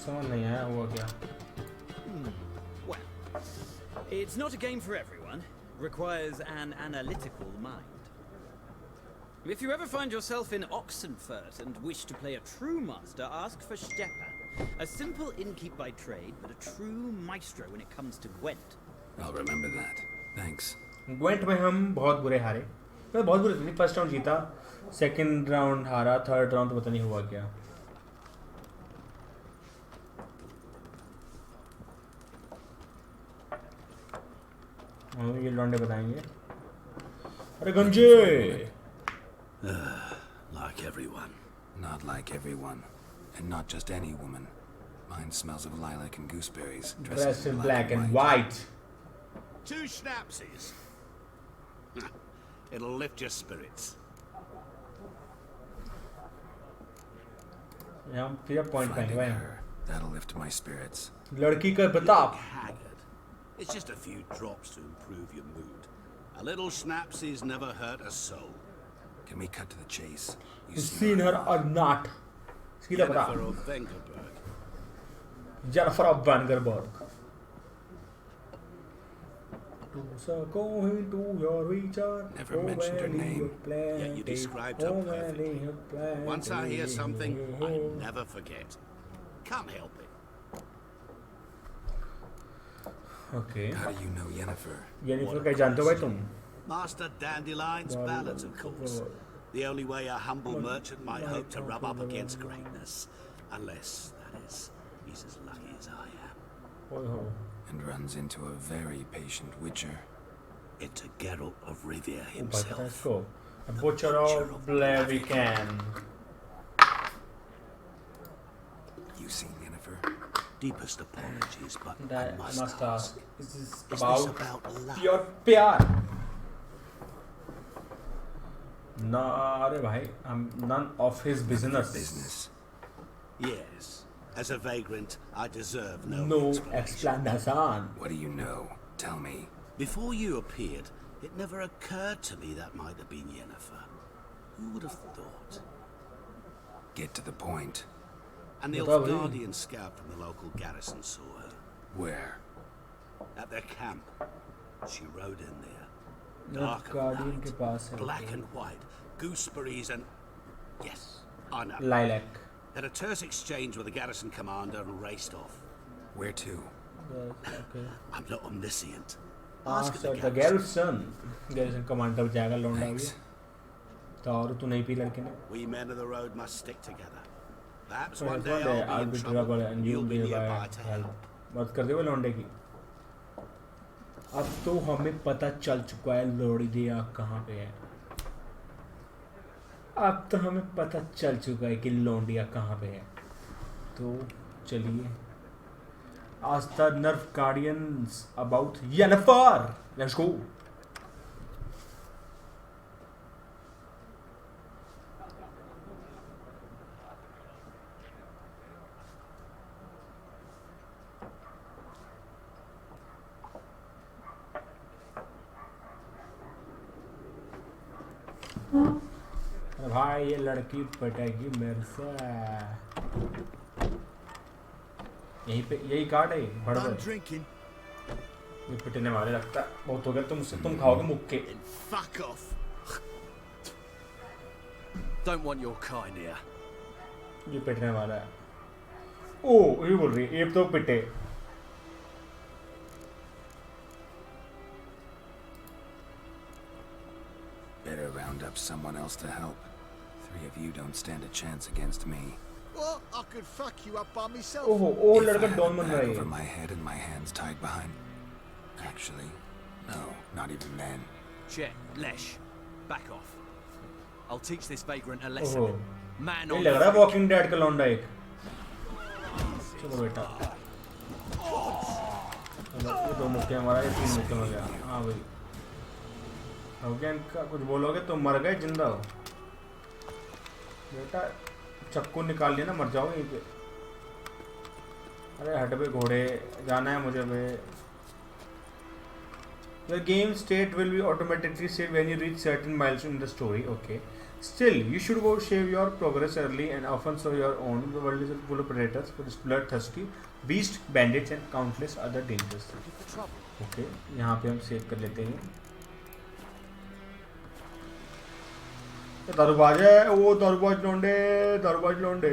समझ नहीं आया हुआ क्या. Well, it's not a game for everyone. Requires an analytical mind. If you ever find yourself in Oxenfurt and wish to play a true master, ask for Stepan. A simple innkeep by trade, but a true maestro when it comes to Gwent. I'll remember that. Thanks. ग्वेंट में हम बहुत बुरे हारे. मैं बहुत बुरे थे. First round जीता, सेकंड राउंड हारा, थर्ड राउंड तो पता नहीं हुआ क्या. ये लौंडे बताएंगे. अरे गंजे. Like everyone. Not like everyone. And not just any woman. Mine smells of lilac and gooseberries. Dressed in black and white. 2 schnapsies. It'll lift your spirits. यहाँ फिर पॉइंट पाएंगे भाई. That'll lift my spirits. लड़की का Pratap. It's just a few drops to improve your mood. A little schnapsies never hurt a soul. Can we cut to the chase? You've seen her or not? Jennifer of Vengerberg. Jennifer of Vengerberg. Never mentioned her name. Yet you described her perfectly. Once I hear something, I never forget. Can't help it. Okay. How do you know Yennefer? Yennefer क्या जानते हो भाई तुम? Master Dandelion's ballads, of course. The only way a humble merchant might hope to rub up against greatness. Unless, that is, he's as lucky as I am. And runs into a very patient witcher. Into Geralt of Rivia himself. A butcher of Blaviken. You seen Yennefer? Deepest apologies, but I must ask. Is this about love? Pure प्यार? No, अरे भाई, I'm none of his business. Yes. As a vagrant, I deserve no explanation. What do you know? Tell me. Before you appeared, it never occurred to me that might have been Yennefer. Who would have thought? Get to the point. An Nilfgaardian scout from the local garrison saw her. Where? At their camp. She rode in there. Dark of night, black and white, gooseberries and... Yes, I know. Lilac. Had a terse exchange with the garrison commander and raced off. Where to? Okay. I'm not omniscient. Ask the garrison. Garrison commander जाएगा लौंडा भी. तो और तू नहीं P लड़के ने? We men of the road must stick together. Perhaps one day I'll be in trouble and you'll be nearby to help. बात कर दे वो लौंडे की. अब तो हमें पता चल चुका है लोड़िया कहाँ पे है। अब तो हमें पता चल चुका है कि लोंडिया कहाँ पे है। तो चलिए, आज the nerve guardians about Jennifer, let's go. भाई ये लड़की पटेगी मेरे से। यहीं पे यही कार्ड है बड़बड़। ये पिटने वाले लगता है बहुत हो गया। तुम खाओगे मुक्के। Fuck off. Don't want your kind here. ये पिटने वाला है। ओ ये बोल रही है ये तो पिटे। Better round up someone else to help. 3 of you don't stand a chance against me. Well, I could fuck you up by myself. Oh, If I लड़का had डॉन a बन bag रहा over है। my head and my hands tied behind. Actually, no, not even then. Chet, Lesh, back off. I'll teach this vagrant a lesson. ओहो, Man ये on लग रहा है freak. Walking dead का लौंडा एक। चलो बेटा, ये 2 मुक्के हमारा, ये 3 मुक्के हो गया। हाँ भाई हो गया इनका। कुछ बोलोगे तो मर गए जिंदा हो बेटा। चक्कू निकाल लिया ना, मर जाओ यहीं पे। अरे हट बे घोड़े, जाना है मुझे बे। The game state will be automatically saved when you reach certain milestones in the story. Okay. Still, you should go save your progress early and often so your own. The world is full of predators, bloodthirsty beasts, bandits, and countless other dangers. Okay. यहाँ पे हम save कर लेते हैं। दरवाजा है वो, दरवाज लोंडे, दरवाज लोंडे।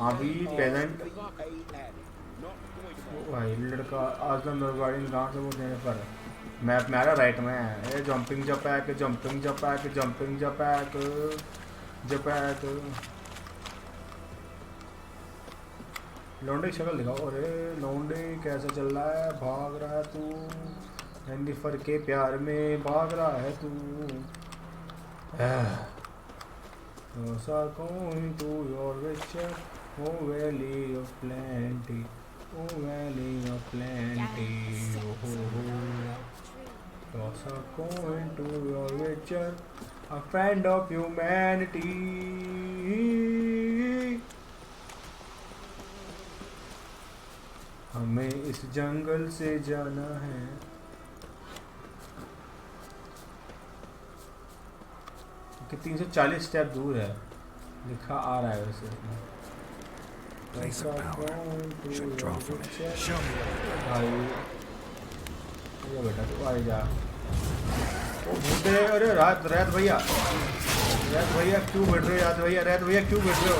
अभी पेजेंट भाई लड़का आज गाड़ी कहाँ से वो देने पर मैप में आ रहा राइट में। ये जंपिंग जपैक, जंपिंग जपैक, जंपिंग जपैक, जपैक। लौंडे की शक्ल दिखाओ। अरे लौंडे कैसा चल रहा है, भाग रहा है तू एंडिफर के प्यार में, भाग रहा है तू। going to your richer, oh valley of plenty, oh valley of plenty, oh going to your richer, a friend of humanity. हमें इस जंगल से जाना है। कि 340 स्टेप दूर है लिखा आ रहा है वैसे। भाई ये बेटा तू आ जा। ओ भूते, अरे रात भैया, रात भैया क्यों बैठ रहे हो? रात भैया क्यों बैठ रहे हो?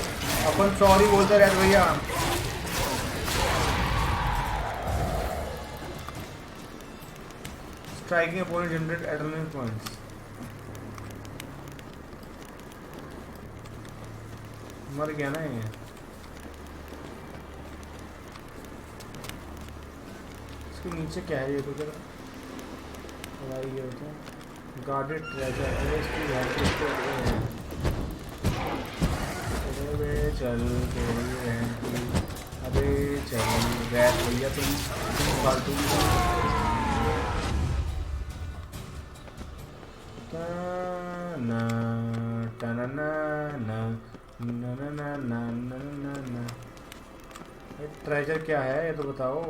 अपन सॉरी बोलते रात भैया। Striking opponent generate adrenaline points. मर गया ना ये। इसके नीचे क्या है ये तो जरा ये होता है गार्डेड ट्रेजर। इसकी अबे चल अबे चल रैत भैया तुम फालतू ना। ट्रेजर क्या है ये तो बताओ।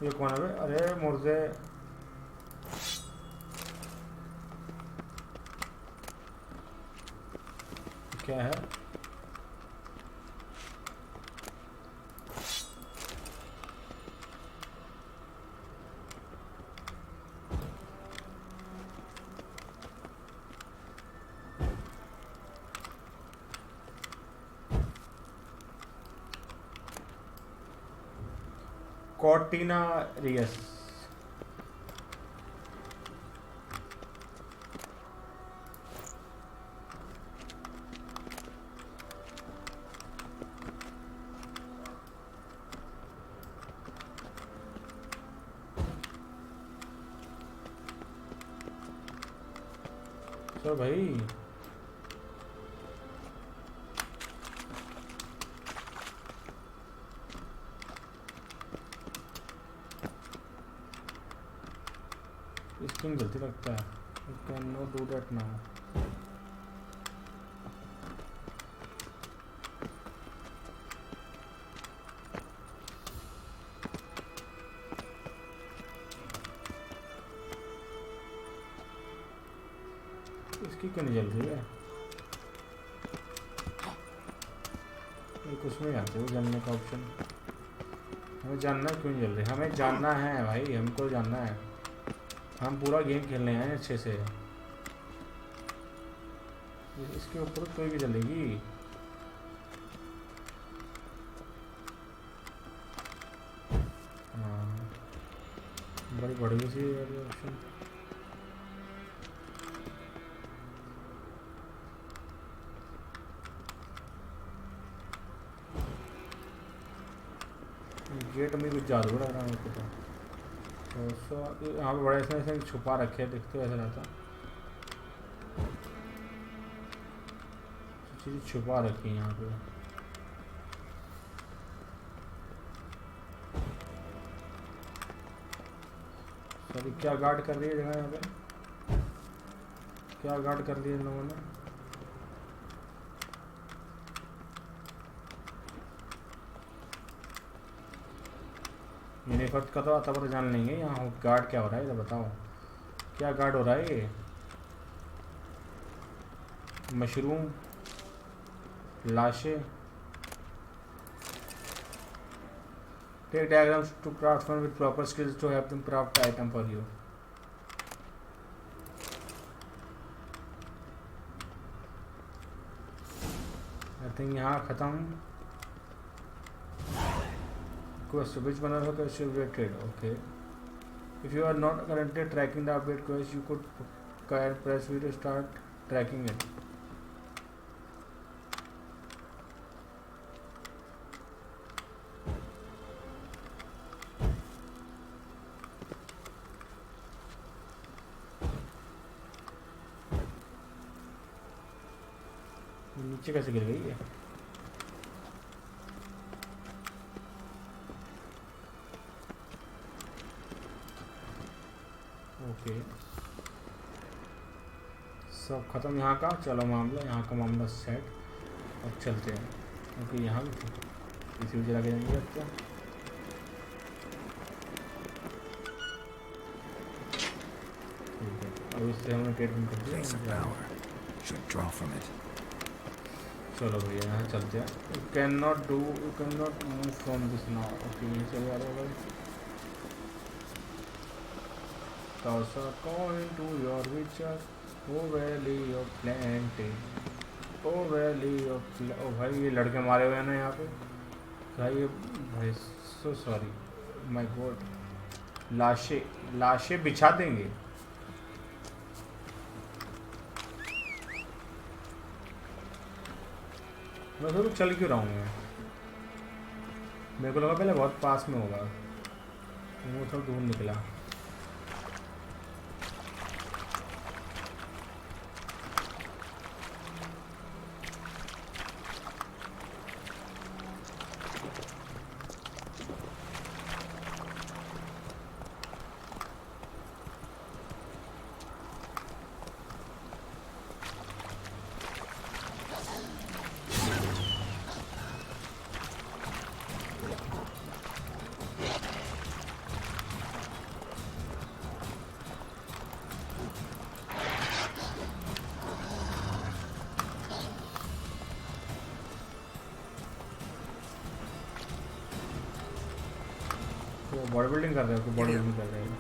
ये कौन है बे? अरे मुर्दे क्या है? कॉर्टिना रियस। तो भाई स्क्रीन जल्दी लगता है। You can not do that now. इसकी क्यों नहीं जल रही है? कुछ नहीं आते वो जानने का ऑप्शन। हमें जानना है क्यों नहीं जल रही। हमें जानना है भाई, हमको जानना है। हम पूरा गेम खेलने आए अच्छे से। इसके ऊपर कोई भी चलेगी। हाँ बड़ी बड़ी सी ऑप्शन। गेट में कुछ जादू लग रहा है मेरे को। तो यहाँ पे बड़े ऐसे छुपा रखे हैं, दिखते ऐसा रहता। चीज़ छुपा रखी है यहाँ पे। सॉरी क्या गार्ड कर रही है जगह यहाँ पे? क्या गार्ड कर दिया इन लोगों ने? यूनिफर्ट का तो आता पर जान लेंगे। यहाँ गार्ड क्या हो रहा है, इधर बताओ क्या गार्ड हो रहा है? ये मशरूम, लाशें। Take diagrams to craftsman with proper skills to help them craft item for you. I think यहाँ खत्म। Quest which one of the quests you updated? Okay. If you are not currently tracking the update quest, you could press V to start tracking it. नीचे कैसे गिर गई है? Okay सब ख़त्म यहाँ का। चलो मामला यहाँ का मामला सेट। अब चलते हैं क्योंकि यहाँ भी इसी वजह लगे जाएंगे। अब क्या ठीक है, अब इससे हमने ट्रीटमेंट कर दिया। चलो भैया यहाँ चलते हैं। You can not move from this now. Okay यहीं चले जा रहे हो भाई। Toss a coin to your witcher, oh valley of plenty, oh valley of oh भाई ये लड़के मारे हुए हैं ना यहाँ पे भाई। ये भाई सो सॉरी माय गॉड। लाशें बिछा देंगे। मैं तो चल क्यों रहा हूँ मैं? मेरे को लगा पहले बहुत पास में होगा, वो थोड़ा दूर निकला। वो बॉडी बिल्डिंग कर रहे हो, बॉडी बिल्डिंग कर रहे हैं।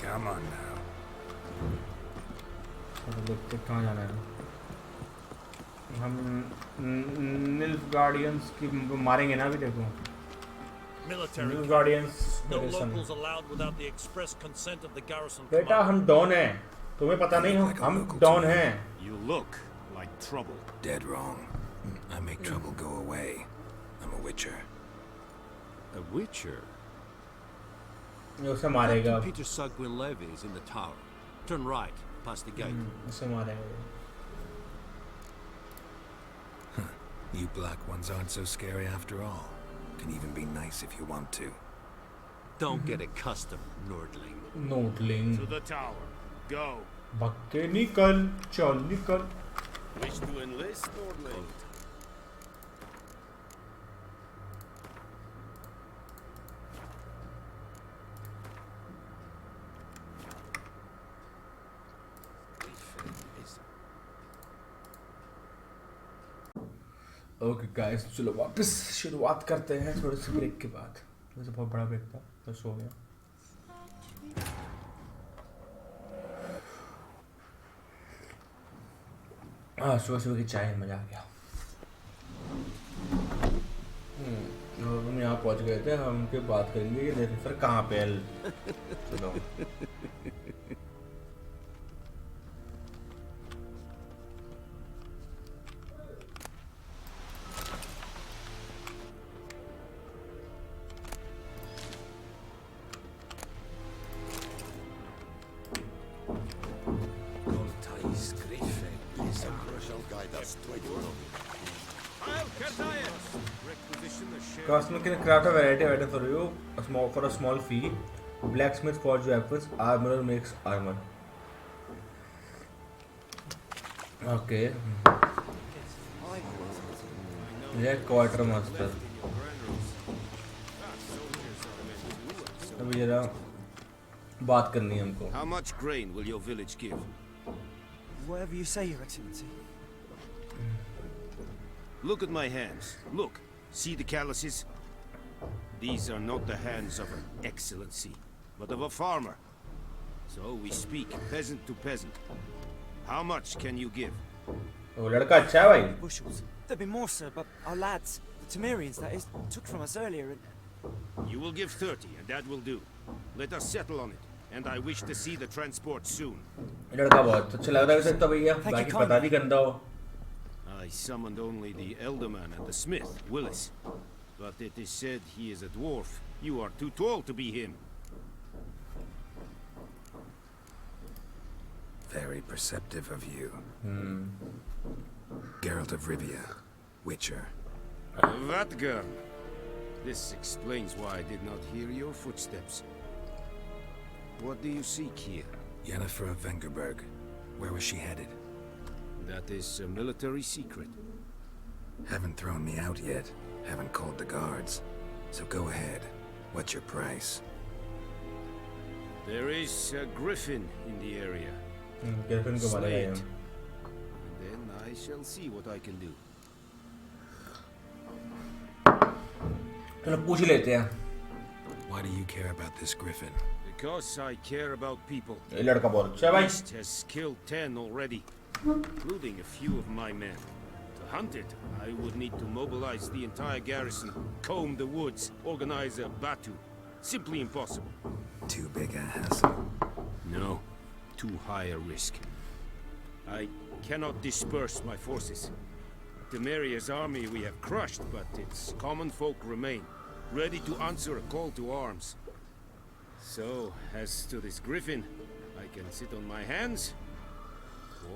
Come on now. तो देखते कहाँ जाना है। हम निल्फ गार्डियंस की मारेंगे ना अभी, देखो निल्फ गार्डियंस। बेटा हम डॉन हैं, तुम्हें पता नहीं हो, हम डॉन हैं। You look like trouble. Dead wrong. I make trouble go away. I'm a witcher. A witcher? ये उसे मारेगा। Peter Sugwin Levy is in the tower. Turn right, past the gate. उसे मारेगा। You black ones aren't so scary after all. Can even be nice if you want to. Don't get accustomed, Nordling. Nordling. To the tower. Go. बक्के निकल, चल निकल। Wish to enlist, Nordling? Okay guys, चलो वापस शुरुआत करते हैं थोड़े से ब्रेक के बाद। वैसे बहुत बड़ा ब्रेक था, बस हो गया। हाँ, सुबह सुबह की चाय मजा आ गया। और हम यहाँ पहुँच गए थे, हम उनके बात करेंगे कि देखो सर कहाँ पे है। चलो Customer can craft a variety of items for you, for a small fee. Blacksmith forges weapons. Armorer makes armor. Okay. ये क्वार्टर मास्टर। अभी जरा बात करनी है हमको। How much grain will your village give? Whatever you say, Your Excellency. Look at my hands. Look. See the calluses? These are not the hands of an excellency, but of a farmer. So we speak peasant to peasant. How much can you give? वो लड़का अच्छा है भाई। Bushels. There'd be more, sir, but our lads, the Temerians, that is, took from us earlier and... You will give 30, and that will do. Let us settle on it, and I wish to see the transport soon. लड़का बहुत अच्छा लग रहा है वैसे तो भैया, बाकी पता नहीं गंदा हो। I summoned only the Elderman and the smith, Willis. But it is said he is a dwarf. You are too tall to be him. Very perceptive of you. Geralt of Rivia, Witcher. Redgear. This explains why I did not hear your footsteps. What do you seek here? Yennefer of Vengerberg. Where was she headed? That is a military secret. Haven't thrown me out yet. Haven't called the guards. So go ahead. What's your price? There is a griffin in the area. Griffin को मारेगा ये। And then I shall see what I can do. चलो पूछ ही लेते हैं। Why do you care about this griffin? Because I care about people. ये लड़का बहुत अच्छा है भाई। Beast has killed 10 already, including a few of my men. To hunt it, I would need to mobilize the entire garrison, comb the woods, organize a batu. Simply impossible. Too big a hassle. No, too high a risk. I cannot disperse my forces. Temeria's army we have crushed, but its common folk remain, ready to answer a call to arms. So, as to this griffin, I can sit on my hands,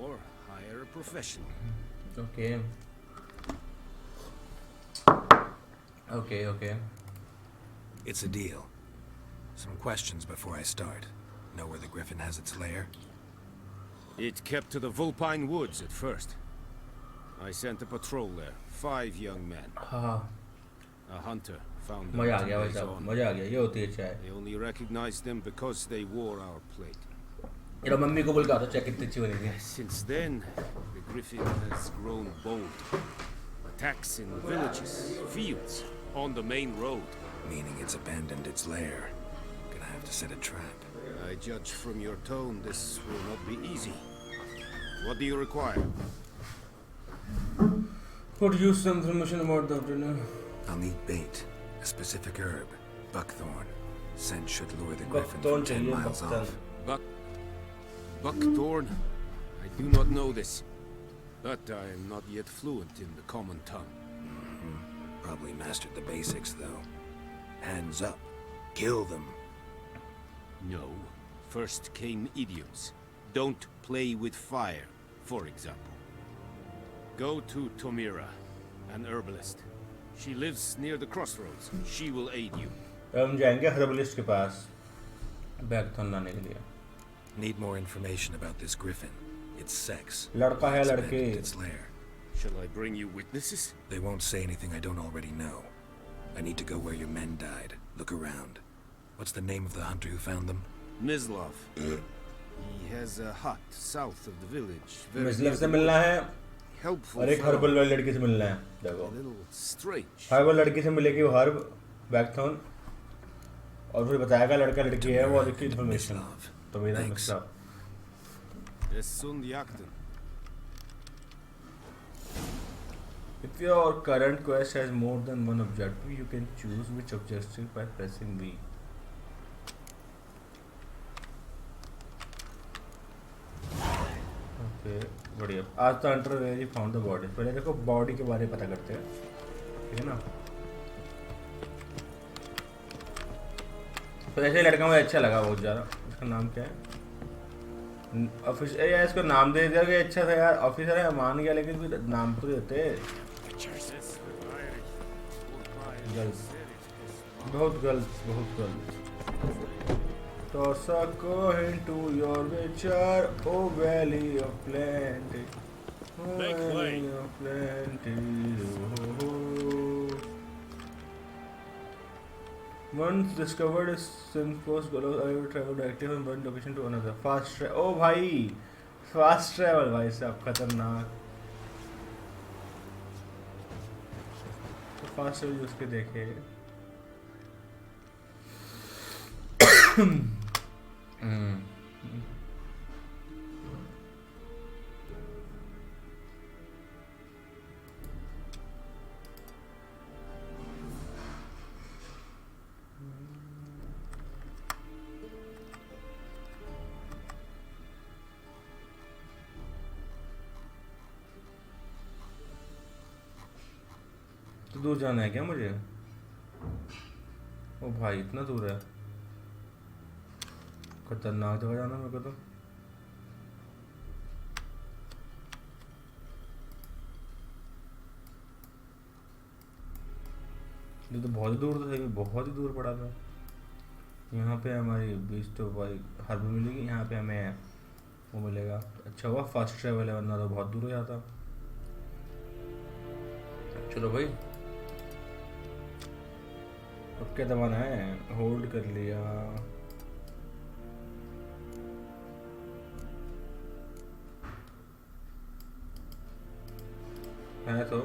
or hire a professional. Okay. Okay. It's a deal. Some questions before I start. Know where the griffin has its lair? It kept to the Vulpine Woods at first. I sent a patrol there, 5 young men. A hunter found them. मजा आ गया भाई साहब, मजा आ गया। ये होती है चाय। They only recognized them because they wore our plate. ये मम्मी को बोल के आता चाय कितनी अच्छी बनी थी। Since then, the griffin has grown bold. Attacks in villages, fields, on the main road. meaning it's abandoned its lair. Gonna have to set a trap. I judge from your tone this will not be easy. What do you require? Could use some information about the dinner. I'll need bait, a specific herb, buckthorn. Scent should lure the griffin from 10 miles off. Buckthorn? I do not know this, but I am not yet fluent in the common tongue. Probably mastered the basics, though. Hands up. Kill them. No. First came idioms. Don't play with fire, for example. Go to Tomira, an herbalist. She lives near the crossroads. She will aid you. हम जाएंगे herbalist के पास बैगथॉन लाने के लिए. Need more information about this griffin. Its sex. लड़का है लड़के. Its lair. Shall I bring you witnesses? They won't say anything I don't already know. I need to go where your men died. Look around. What's the name of the hunter who found them? Mislav. He has a hut south of the village. Mislav से मिलना है. Helpful. और एक herbal वाली लड़की से मिलना है. देखो. Strange. हर्बल लड़की से मिलेगी वो हर्ब बैगथॉन और फिर बताएगा लड़का लड़की है वो अधिक इन्फॉर्मेशन. तो मेरा मिस्लाव. If your current quest has more than one objective, you can choose which objective by pressing V. Okay, बढ़िया. आज तो under where he found the body. पहले देखो बॉडी के बारे में पता करते हैं. ठीक है ना. तो ऐसे लड़का मुझे अच्छा लगा बहुत ज़्यादा. उसका नाम क्या है? ऑफिसर यार इसको नाम दे दिया कि अच्छा था यार. ऑफिसर है मान गया लेकिन फिर नाम तो देते. गर्ल्स बहुत गर्ल्स बहुत girls. Toss a coin to your witcher, oh valley of plenty, oh valley of plenty. Once discovered is Synfos allows I will travel directly from one location to another. Fast travel. Oh भाई, fast travel भाई साहब खतरनाक. तो fast travel use के देखे. तो दूर जाना है क्या मुझे? ओ भाई इतना दूर है. खतरनाक जगह जाना मेरे को तो. ये तो बहुत ही दूर था. बहुत ही दूर पड़ा था. यहाँ पे हमारी बीच तो भाई हर्ब मिलेगी. यहाँ पे हमें वो मिलेगा. अच्छा हुआ फास्ट ट्रेवल है वरना तो बहुत दूर हो जाता. चलो भाई अब क्या दबाना है? होल्ड कर लिया. है तो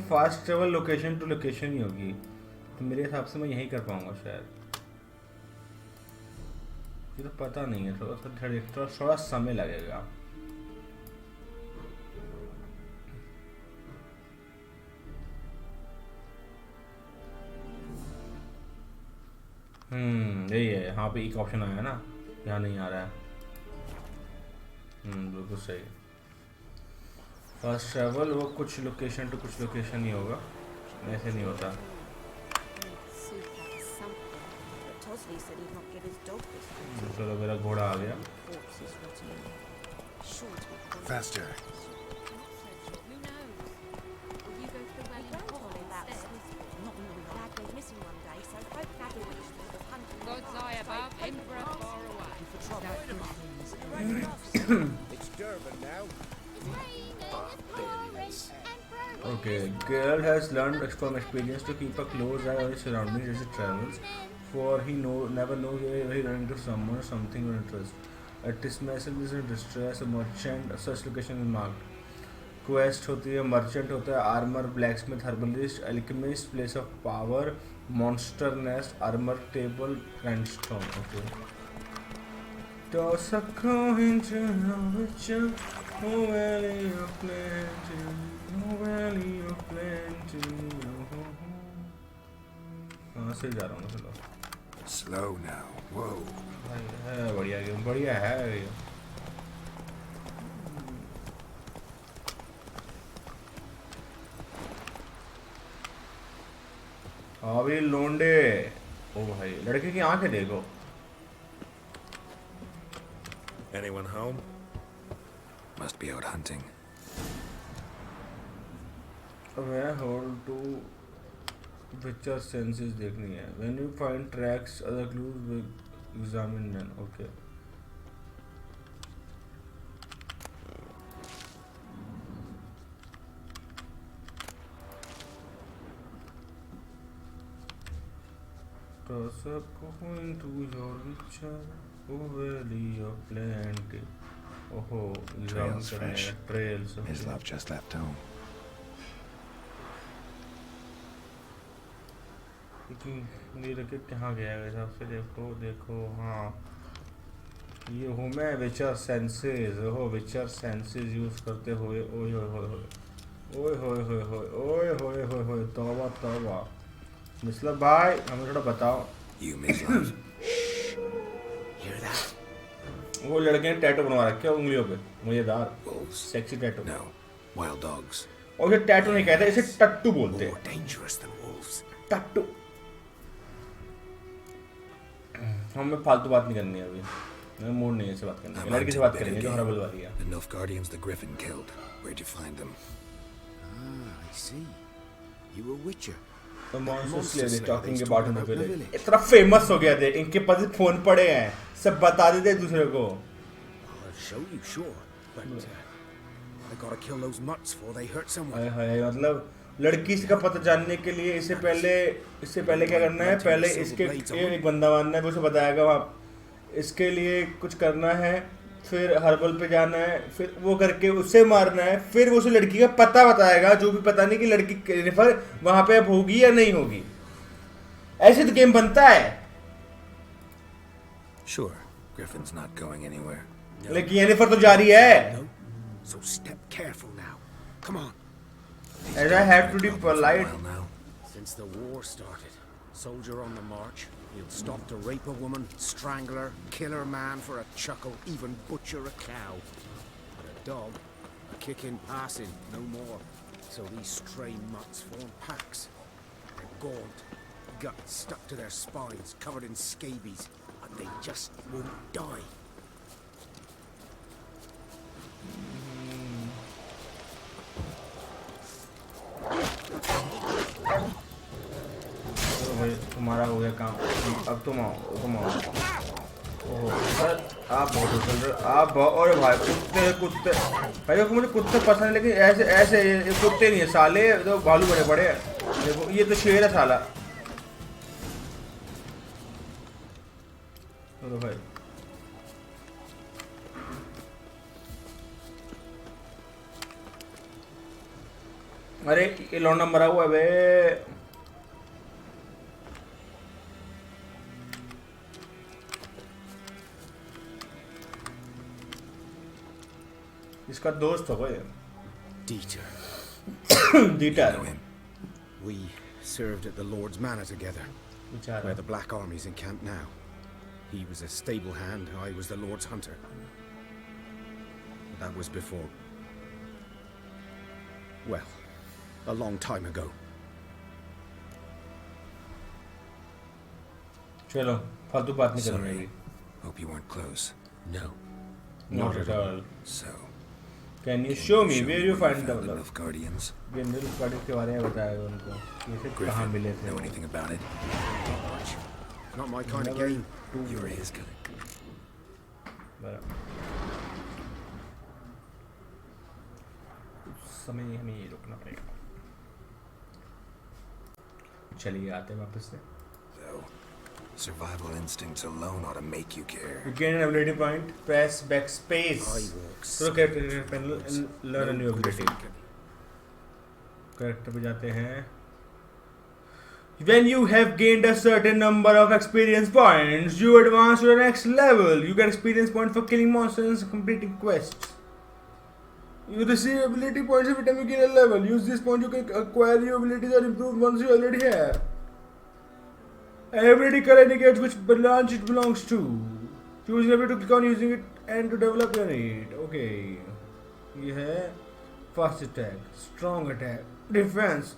fast travel location to location ही होगी. तो मेरे हिसाब से मैं यही कर पाऊंगा शायद. ये तो पता नहीं है. थोड़ा समय लगेगा. यही है. यहाँ पे एक ऑप्शन आया ना. यहाँ नहीं आ रहा है. बिल्कुल सही. फास्ट ट्रैवल वो कुछ लोकेशन टू कुछ लोकेशन ही होगा. ऐसे नहीं होता. चलो मेरा घोड़ा आ गया. Faster. Okay, girl has learned from experience to keep a close eye on his surroundings as he travels, for he never knows where he run into someone or something of interest. A dismissal is in distress, a merchant, such location is marked. Quest होती है, merchant होता है, armor, blacksmith, herbalist, alchemist, place of power, monster nest, armor table, grindstone. Okay. Toss a coin to which oh valley of plenty, oh valley of plenty. हाँ सही जा रहा हूँ चलो. Slow now. Whoa. है बढ़िया गेम, बढ़िया है ये. अभी लोंडे. ओ भाई लड़के की आंखें देखो. Anyone home? Must be out hunting. Where hold to picture senses देखनी है. When you find tracks, other clues, we examine them. Okay. Toss a coin to your picture, oh valley of plenty. Oh, Trails fresh. Trails. Okay. His love just left home. नहीं रखे कहाँ गया है सबसे. देखो हाँ ये हूँ मैं विचर सेंसेस. हो विचर सेंसेस यूज करते हुए ओए होए होए ओए होए होए होए ओए होए होए होए तौबा तौबा. मिसला भाई हमें थोड़ा बताओ. वो लड़के ने टैटू बनवा रखे है उंगलियों पे मजेदार सेक्सी टैटू. Wild dogs. और ये टैटू नहीं कहते, इसे टट्टू बोलते हैं. टट्टू. हमें फालतू बात नहीं करनी है अभी. मेरा मूड नहीं है इससे बात करने की. लड़की से बात करेंगे जो हॉरबल वाली है. The Nilfgaardians the Griffin killed. Where'd you find them? Ah, I see. You were Witcher. The monster slayer is talking about in the village. इतना फेमस हो गया थे. इनके पास फोन पड़े हैं. सब बता देते एक दूसरे को. I'll show you, sure. But I gotta kill those mutts before they hurt someone. हाय मतलब लड़की का पता जानने के लिए इससे पहले क्या करना है. पहले इसके एक बंदा मारना है, वो उसे बताएगा वहाँ. इसके लिए कुछ करना है, फिर हर्बल पे जाना है, फिर वो करके उसे मारना है, फिर वो उसे लड़की का पता बताएगा, जो भी पता नहीं कि लड़की रेफर वहाँ पे अब होगी या नहीं होगी. ऐसे तो गेम बनता है. Sure, Griffin's not going anywhere. लेकिन येनिफर तो जारी है. So step careful now. Come on. As I have to be polite. Since the war started, soldier on the march, he'll stop to rape a woman, strangle her, kill her man for a chuckle, even butcher a cow. But a dog, a kick in passing, no more. So these stray mutts form packs. They're gaunt, guts stuck to their spines, covered in scabies, but they just won't die. तुम्हारा हो गया काम. अब तुम आओ. Sir आप बहुत उछल रहे. आप और भाई कुत्ते भाई को मुझे कुत्ते पसंद है, लेकिन ऐसे ये कुत्ते नहीं है साले. तो भालू बड़े बड़े हैं. देखो ये तो शेर है साला. चलो भाई. अरे ये लौंडा मरा हुआ है बे. इसका दोस्त होगा ये. Dieter. Dieter. We served at the Lord's Manor together, where the Black Army's encamped now. He was a stable hand, I was the Lord's hunter. That was before. Well, a long time ago. चलो फालतू बात नहीं करनी है. Hope you weren't close. No. Not at all. So. Can you show me where you find the Nilfgaardians? ये Nilfgaardians के बारे में बताया उनको. कैसे कहाँ मिले थे? Know anything about it? Not my kind of game. You're his kind. समय हमें ये रुकना पड़ेगा. चलिए आते हैं वापस से. Survival instincts alone ought to make you care. You gain an ability point. Press backspace. So character panel and learn a new ability. Character पे जाते हैं. When you have gained a certain number of experience points, you advance to the next level. You get experience points for killing monsters and completing quests. You receive ability points every time you gain a level. Use this point, you can acquire new abilities or improve ones you already have. An ability color indicates which branch it belongs to. Choose an ability to click on using it and to develop your need. Okay. ये है fast attack, strong attack, defense,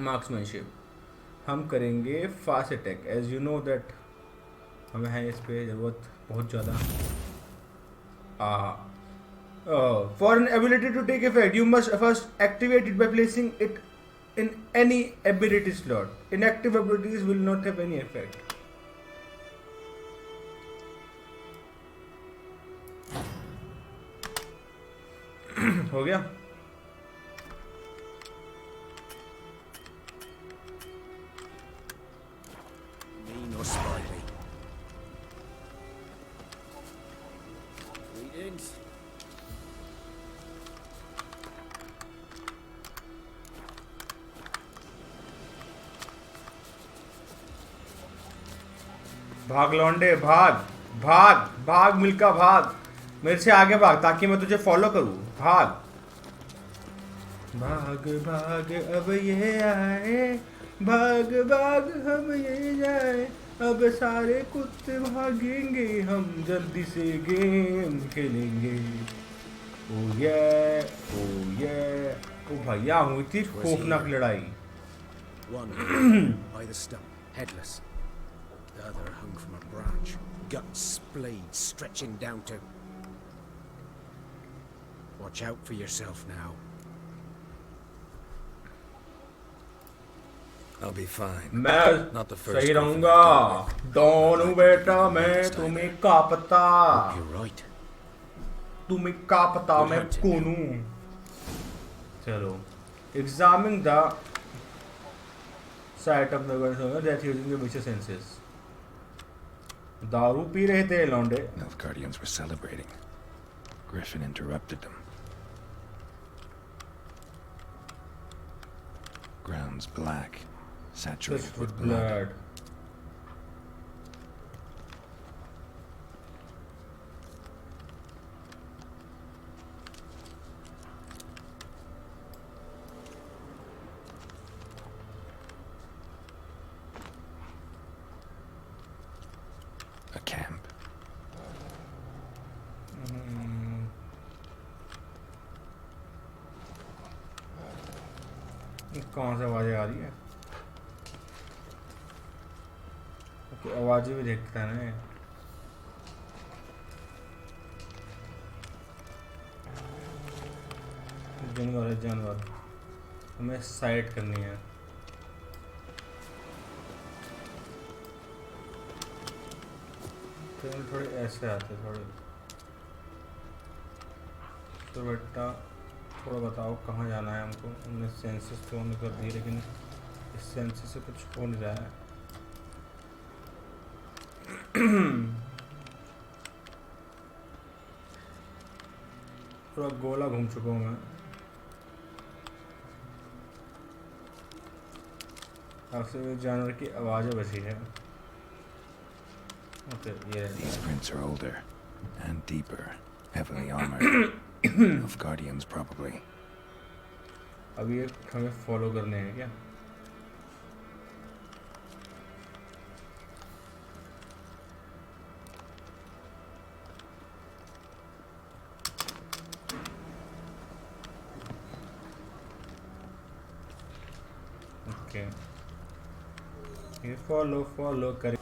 marksmanship. हम करेंगे fast attack. As you know that हमें है इस पे ज़रूरत बहुत ज़्यादा. For an ability to take effect, you must first activate it by placing it in any ability slot. Inactive abilities will not have any effect. हो गया. Mean or spitey. Greetings. भाग लौंडे भाग भाग भाग मिल्का भाग. मेरे से आगे भाग ताकि मैं तुझे फॉलो करूं. भाग भाग भाग अब ये आए. भाग भाग हम ये जाए. अब सारे कुत्ते भागेंगे. हम जल्दी से गेम खेलेंगे. ओ ये ओ भैया हुई थी खौफनाक लड़ाई. One by the stump, headless. The other hung from a branch, guts splayed, stretching down to. Watch out for yourself now. I'll be fine. मैं Not the first. सही रहूँगा. दोनों बेटा मैं तुम्हें का पता. You're right. तुम्हें का पता मैं कौन हूँ. चलो. Examine the site of the gun that using the vicious senses. दारू पी रहे थे लौंडे. Nilfgaardians were celebrating. Griffin interrupted them. Ground's black, saturated with blood. A camp. कौन से आवाजें आ रही है. ओके आवाजें भी देखता है ना. जानवर है जानवर. हमें साइट करनी है. थोड़े ऐसे आते थोड़े. तो बेटा थोड़ा बताओ कहाँ जाना है हमको. हमने सेंसस तो ऑन कर दिए लेकिन इस सेंसस से कुछ हो नहीं रहा है. थोड़ा गोला घूम चुका हूँ मैं. अक्सर जानवर की आवाज़ें बची है. Okay, yeah. These prints are older and deeper, heavily armored. Nilfgaardians probably. अभी ये हमें फॉलो करने हैं क्या? ओके. ये फॉलो कर.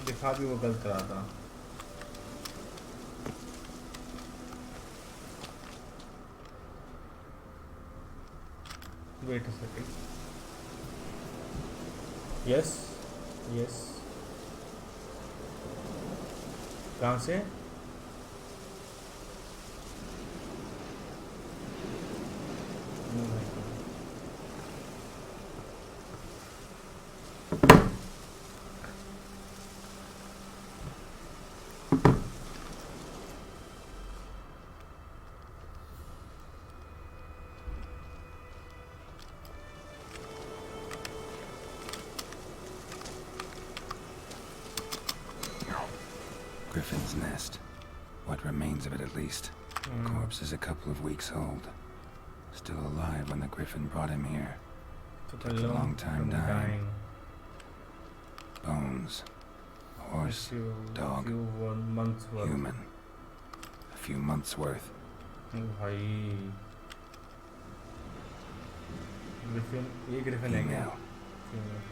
दिखा भी वो गलत रहा था. Wait a second. Yes yes कहाँ से Griffin's nest. What remains of it, at least. Corpse is a couple of weeks old. Still alive when the Griffin brought him here. Took a long time dying. Bones. Horse. Dog. Human. A few months worth. Female.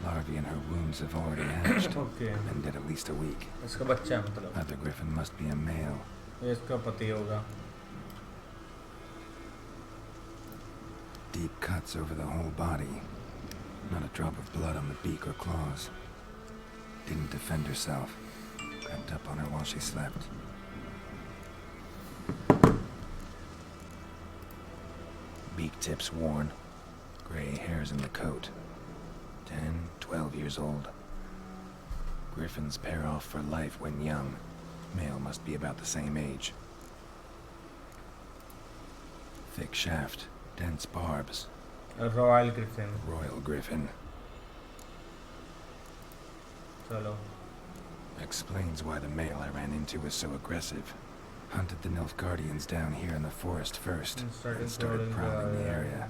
Larvae in her wounds have already hatched. And dead at least a week. Other Griffin must be a male. Deep cuts over the whole body. Not a drop of blood on the beak or claws. Didn't defend herself. Crept up on her while she slept. Beak tips worn. Gray hairs in the coat. 10, 12 years old. Griffins pair off for life when young. Male must be about the same age. Thick shaft, dense barbs. A Royal Griffin. Royal Griffin. Chalo. Explains why the male I ran into was so aggressive. Hunted the Nilfgaardians down here in the forest first, and started prowling the area.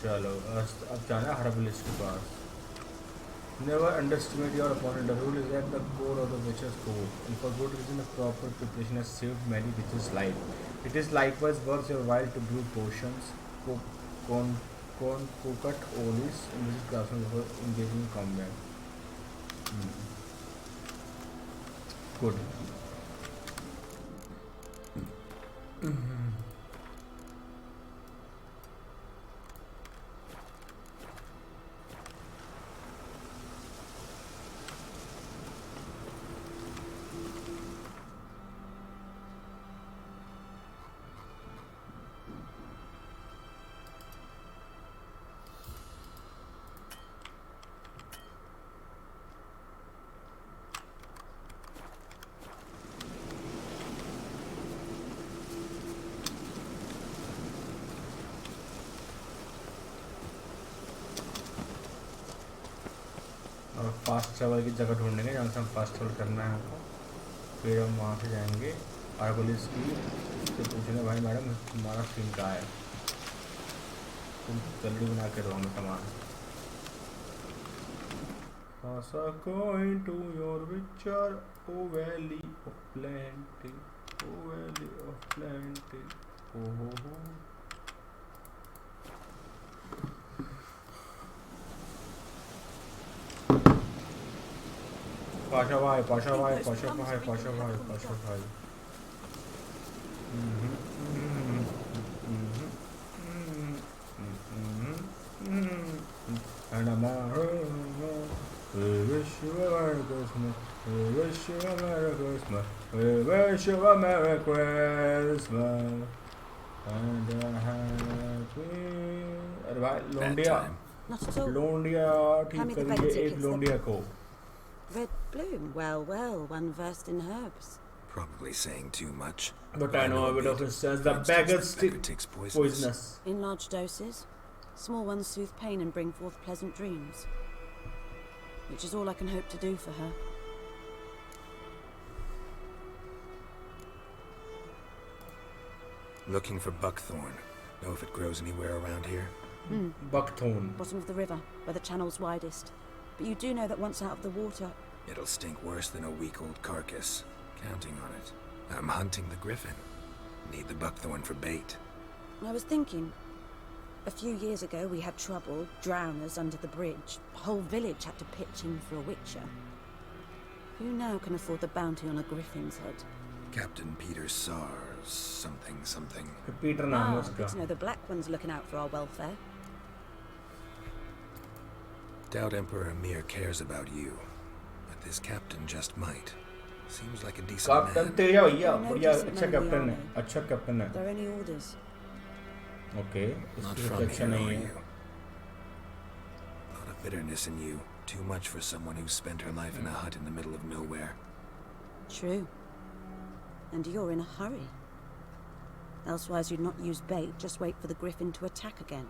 चलो अब जाना है herbalist के पास. Never underestimate your opponent. The rule is at the core of the witch's code, and for good reason, a proper preparation has saved many witches' lives. It is likewise worth your while to brew potions, coconut olives in this classroom before engaging in combat. Good. Fast travel की जगह ढूंढेंगे जहाँ से हम fast travel करना है हमको. फिर हम वहाँ से जाएंगे आर्गोलिस की से पूछेंगे भाई मैडम तुम्हारा सीन कहाँ है, तुम जल्दी बना के दो हमें सामान. Going to your Redgear, oh valley of plenty, oh valley of plenty, oh ho ho. Pasha bhai. And I'm we wish you a Merry Christmas. We wish you a Merry Christmas. We wish you a Merry Christmas. And a happy. अरे भाई लोंडिया. Not at all. लोंडिया ठीक करिए एक लोंडिया को. Red bloom. Well, one versed in herbs. Probably saying too much. But I know a bit of instance. The beggar's stick poisonous. In large doses. Small ones soothe pain and bring forth pleasant dreams. Which is all I can hope to do for her. Looking for buckthorn. Know if it grows anywhere around here? Buckthorn. Bottom of the river, where the channel's widest. But you do know that once out of the water... It'll stink worse than a week-old carcass. Counting on it. I'm hunting the griffin. Need the buckthorn for bait. I was thinking... A few years ago we had trouble, drowners under the bridge. The whole village had to pitch in for a witcher. Who now can afford the bounty on a griffin's head? Captain Peter Sars, something. Peter good to know the Black One's looking out for our welfare. Doubt Emperor Amir cares about you, but this captain just might. Seems like a decent Captain man. तेरा भैया No बढ़िया decent अच्छा man in the captain है army. अच्छा captain है There are any orders? Okay Not इसकी from अच्छा here, नहीं are है you? A lot of bitterness in you. Too much for someone who spent her life in a hut in the middle of nowhere. True. And you're in a hurry. Elsewise you'd not use bait, just wait for the griffin to attack again.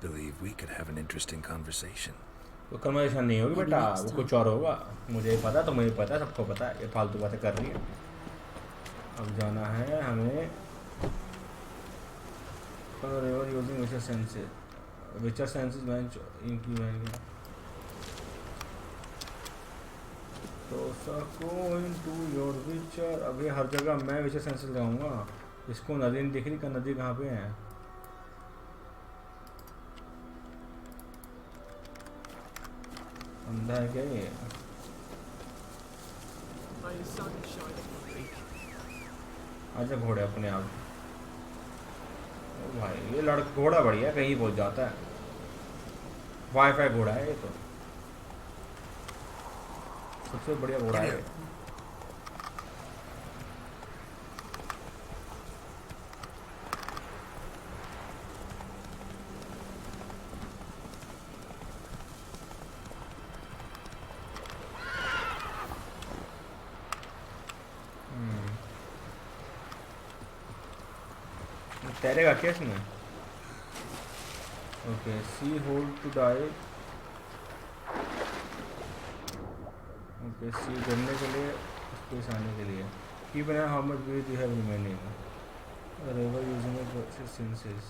Believe we could have an interesting conversation. वो conversation नहीं होगी बेटा वो कुछ और होगा मुझे पता तो मुझे पता सबको पता ये फालतू बातें कर रही है अब जाना है हमें यूजिंग विचर सेंसेस मैंने इनकी मैंने तो सको इनटू योर विचर अभी हर जगह मैं विचर सेंसेस लगाऊंगा इसको नदी नहीं दिख रही का नदी कहाँ पे है अंधा है क्या ये आजा घोड़े अपने आप ओ भाई ये लड़का घोड़ा बढ़िया कहीं पहुंच जाता है वाईफाई घोड़ा है ये तो सबसे बढ़िया घोड़ा है तैरेगा क्या इसमें okay C hold to dive okay C करने के लिए स्पेस आने के लिए की बना how much breath you have remaining river using senses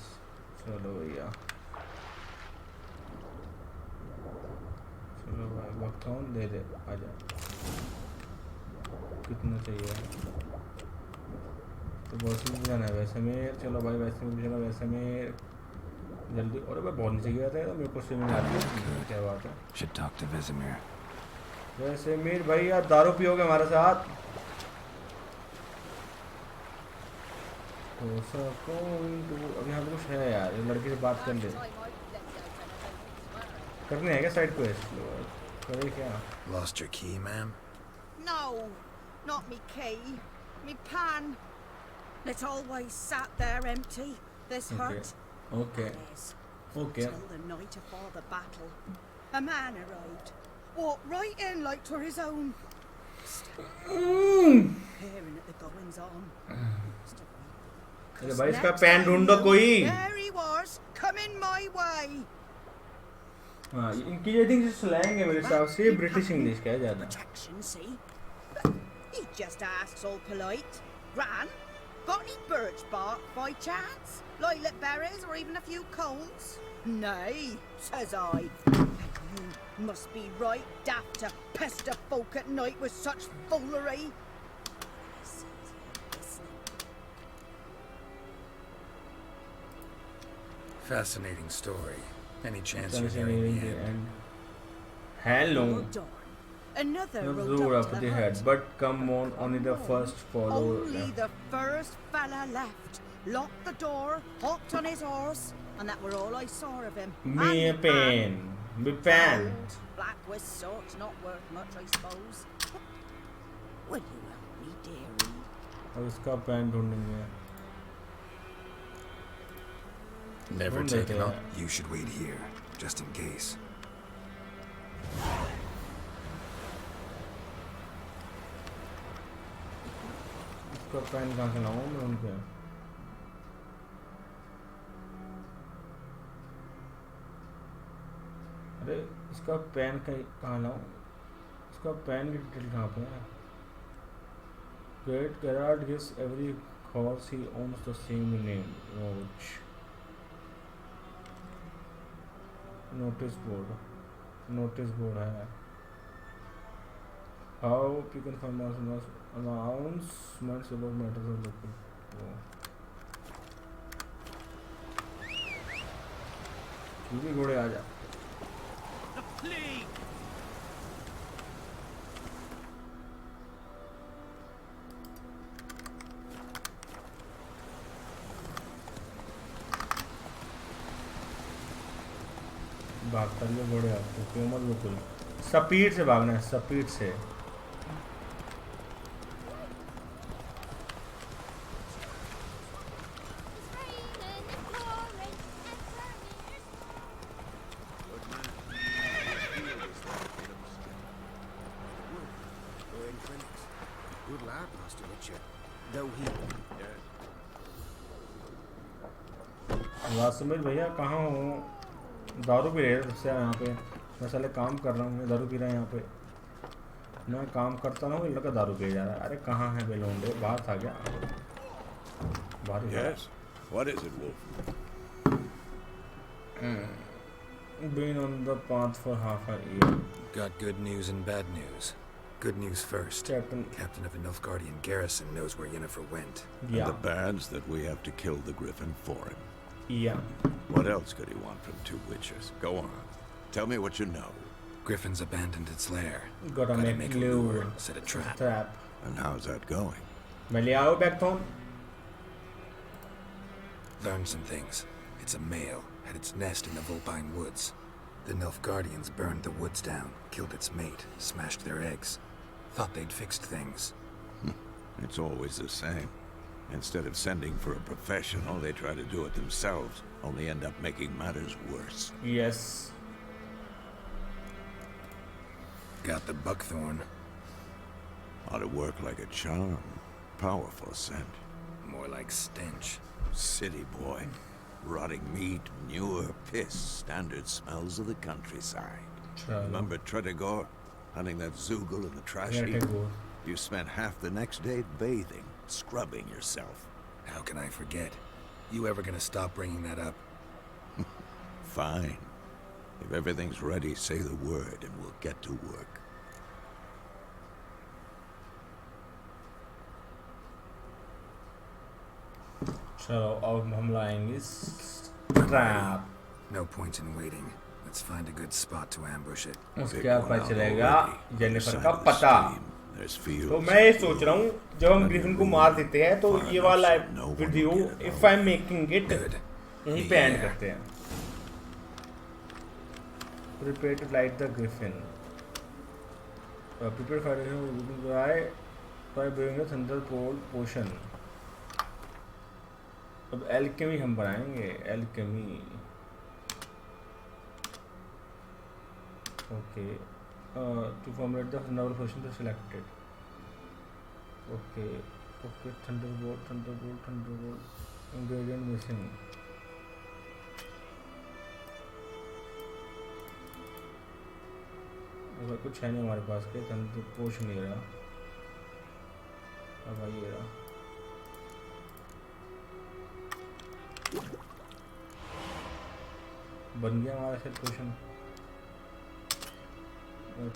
चलो भैया चलो भाई वक्त ऑन दे दे आजा कितना चाहिए तो बहुत सी जाना है वैसे में चलो भाई वैसे में चलो वैसे में जल्दी और मैं बहुत नीचे गया था मेरे को स्विमिंग आती है क्या बात है Should talk to Vesemir. वेसेमीर भाई यार दारू पियोगे हमारे साथ तो सको अब यहाँ पे कुछ है यार ये लड़की से बात कर ले करने है क्या साइड क्वेस्ट करे क्या Lost your key, ma'am? No, not me key. Me pan. It always sat there empty, this hut. Okay. Okay. Till the night afore the battle, a man arrived. Walked right in like 'twere his own. Peering at the goings on. अरे भाई इसका pan ढूंढो कोई There he was, coming my way. हाँ इनकी ये thing slang है मेरे हिसाब से ब्रिटिश इंग्लिश का है ज़्यादा Protection, see? He just asks all polite. Gran, got any birch bark by chance? Lilac berries or even a few coals? Nay, says I. You must be right daft to pester folk at night with such foolery. Fascinating story. Any chance you're hearing the end? Hello. Another Road up the head, but come on, only the first follow. Only the first fella left. Locked the door, hopped on his horse, and that were all I saw of him. Me pen. Me pen. Black with sort, not worth much, I suppose. Will you help me, dearie? अब इसका pan ढूंढेंगे Never taken up. You should wait here, just in case. इसका pan कहाँ से लाऊं मैं उनके अरे इसका पैन कहाँ लाऊं इसका पैन की डिटेल कहाँ पे है Great Gerard gives every horse he owns the same name. Roach. Notice board. Notice board है. How you can find announcements about matters of local. चूड़ी घोड़े आ जा. The plague. भागता भी बड़े आपको क्यों मत बिल्कुल स्पीड से भागना है स्पीड से Good lad, Master Witcher. Though he... वासुमिल भैया कहाँ हो दारू पी रहे हैं सबसे यहाँ पे मैं साले काम कर रहा हूँ मैं दारू पी रहा है यहाँ पे मैं काम करता हूँ लड़का दारू पी जा रहा है अरे कहाँ है बेलोंडे बाहर था क्या बाहर Yes. What is it, Wolf? Been on the path for half a year. Got good news and bad news. Good news first. Captain of the Nilfgaardian garrison knows where Yennefer went. Yeah. And the bad's that we have to kill the Griffin for him. Yeah. What else could he want from two witches? Go on. Tell me what you know. Griffin's abandoned its lair. Gotta make a lure. Set a trap. And how's that going? Meliao Backton? Learned some things. It's a male. Had its nest in the Vulpine Woods. The Nilfgaardians burned the woods down, killed its mate, smashed their eggs. Thought they'd fixed things. It's always the same. Instead of sending for a professional, they try to do it themselves, only end up making matters worse. Yes. Got the buckthorn. Ought to work like a charm. Powerful scent. More like stench. City boy. Rotting meat, manure, piss, standard smells of the countryside. Remember Tredegor? Hunting that Zoogle in the trash heap? You spent half the next day bathing, scrubbing yourself. How can I forget? You ever gonna stop bringing that up? Fine. If everything's ready, say the word and we'll get to work. So, हम लाएंगे trap. No point in waiting. Let's find a good spot to ambush it. उसके बाद पता चलेगा Jennifer का पता तो मैं ये सोच रहा हूँ जब हम ग्रिफिन को मार देते हैं तो ये वाला video if I am making it यहीं पे एंड करते हैं prepare to light the griffin prepare for by brewing the thunderbolt potion अब एल्केमी हम बनाएंगे alchemy okay to formulate the novel potion to selected. Okay, thunderbolt, ingredient missing. अगर कुछ है नहीं हमारे पास के थंडर पोशन नहीं रहा अब ये रहा बन गया हमारा set potion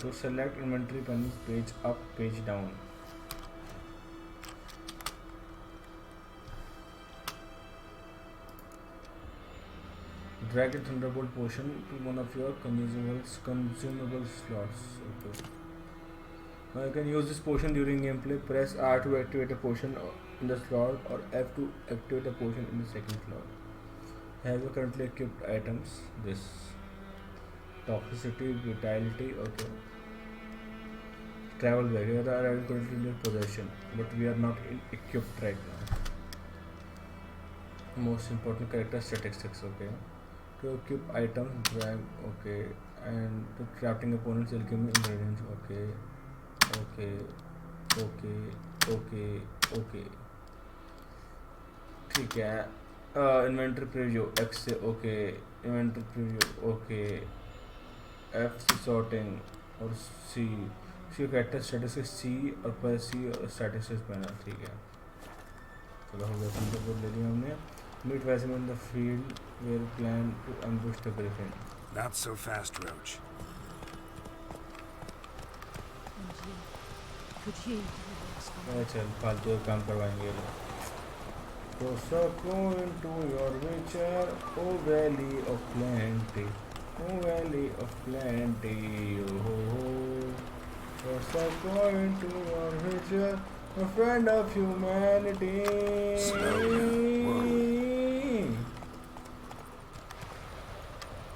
to select inventory panels page up page down drag a thunderbolt potion to one of your consumable slots. Okay, now you can use this potion during gameplay. Press R to activate a potion in the slot or F to activate a potion in the second slot. Have you currently equipped items? This toxicity, vitality, okay. Travel bag, here are currently in your possession, but we are not equipped right now. Most important character statistics, okay. To equip items, drag, okay, and to crafting opponents, alchemy ingredients, okay. ठीक है. Inventory preview X से okay. Inventory preview okay. F से sorting और C character statistics C और पर C और statistics पहना ठीक है चलो हो गया थंडरबोल्ट ले लिया हमने meet Vesemir in the field where plan to ambush the griffin not so fast Roach चल फालतू काम करवाएंगे Corsair into your Witcher oh valley of plenty oh valley of plenty Corsair into your Witcher a friend of humanity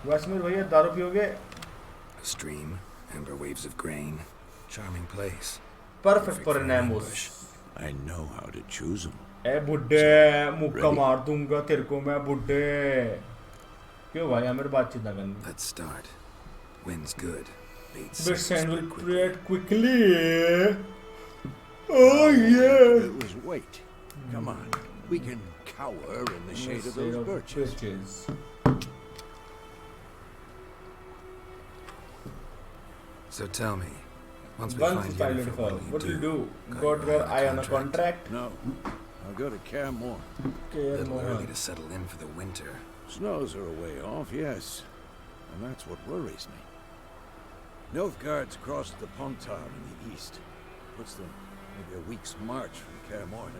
वैसमीर भैया दारू पियोगे? A stream, amber waves of grain, charming place. Perfect for an ambush. I know how to choose them. ए बुड्ढे मुक्का मार दूंगा तेरे को मैं बुड्ढे. क्यों भाई हमें बातचीत ना करनी? Let's start. Wind's good. Bit sand will create quickly. Oh yeah. It was wait. Come on. We can cower in the shade of those birches. So tell me, once we Once find you Yennefer, what will you do? Got your eye on a contract? No. I'll go to Caremore. A little early to settle in for the winter. Snows are a way off, yes. And that's what worries me. Nilfgaard's crossed the Pontar in the east. Puts them maybe a week's march from Caremore.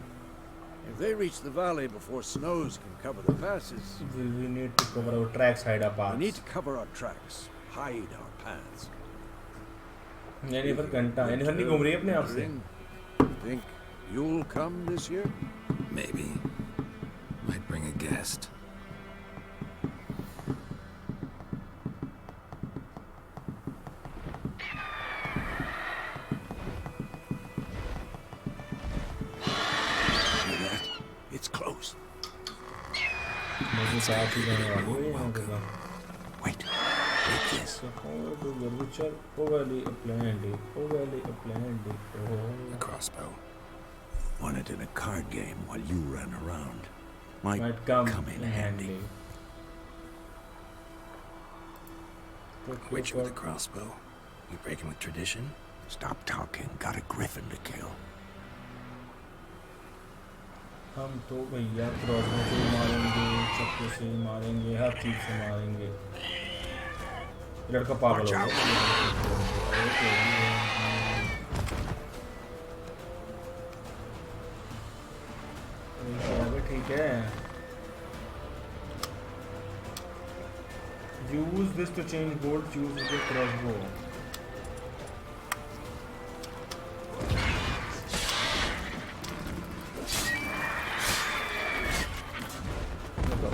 If they reach the valley before snows can cover the passes... We need to cover our tracks, hide our paths. We need to cover our tracks, hide our paths. Yennefer घंटा Yennefer नहीं घूम रही है अपने आप से. Think you'll come this year? Maybe. Might bring a guest. It's close. मुझे साथ ही जाने वाली है यहाँ पे. Wait. Wait this. A crossbow. Won it in a card game while you ran around. Might come in handy. Witcher with a crossbow. You breaking with tradition? Stop talking. Got a griffin to kill. हम तो भैया crossbow से मारेंगे, चक्के से मारेंगे, हर चीज से मारेंगे. लड़का पागल हो गया. ठीक है. Use this to change gold. Use the crossbow.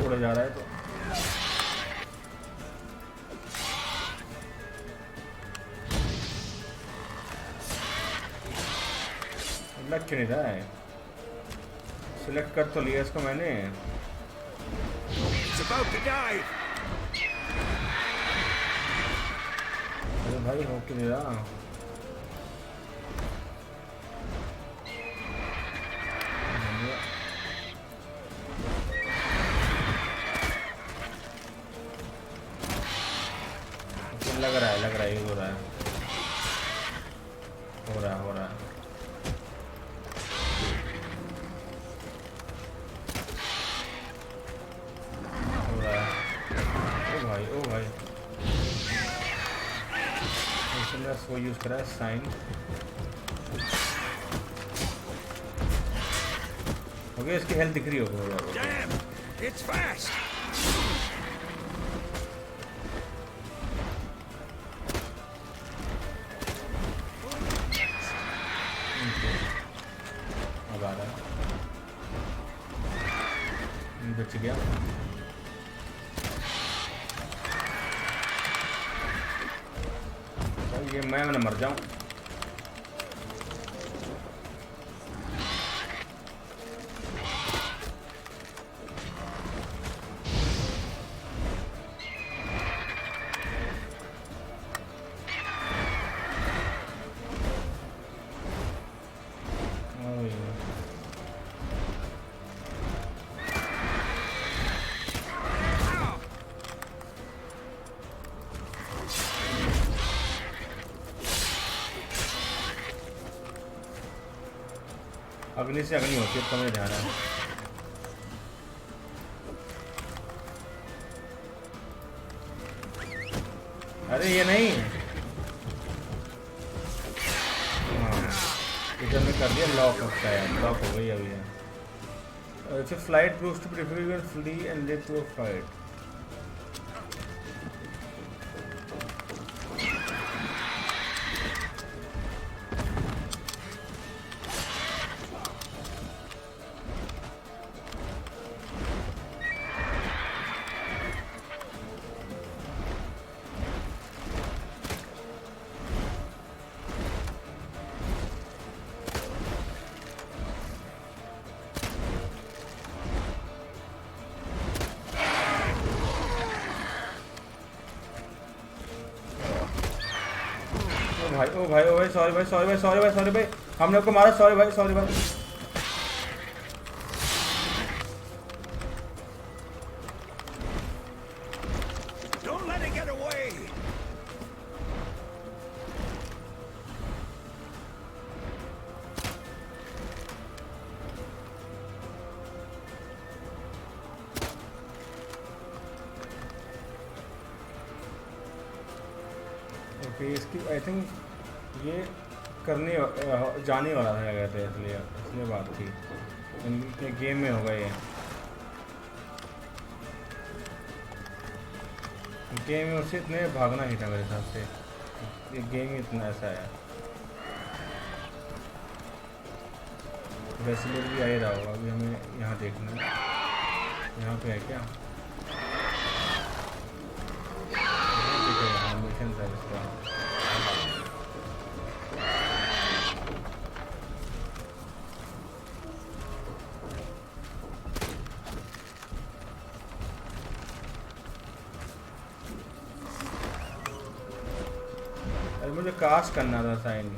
उड़ जा रहा है तो. लग क्यों नहीं रहा है? सिलेक्ट कर तो लिया इसको मैंने. अरे भाई हो क्यों नहीं रहा? लग रहा है ये हो रहा है. हो रहा है. ओ भाई वो यूज करा है साइन. ओके इसकी हेल्थ दिख रही होगी. अब आ रहा है. बच गया. ये मैं न मर जाऊं. अग्नि से अग्नि होती है तो मुझे ध्यान है. अरे ये नहीं. इधर में कर दिया. लॉक होता है. लॉक हो गई अभी. अच्छा flight proves to be difficult flee and live through a fight. ओ भाई सॉरी भाई हमने आपको मारा, सॉरी भाई। Don't let it get away. Okay, इसकी आई थिंक ये करने जाने वाला था क्या कहते हैं, इसलिए बात थी इनके गेम में होगा ये। गेम में उससे इतने भागना ही था मेरे हिसाब से, ये गेम ही इतना ऐसा है। वैसे लोग भी आ ही रहा होगा, अभी हमें यहाँ देखना है, यहाँ पे है क्या मिशन था इसका। अरे मुझे कास्ट करना था साइन,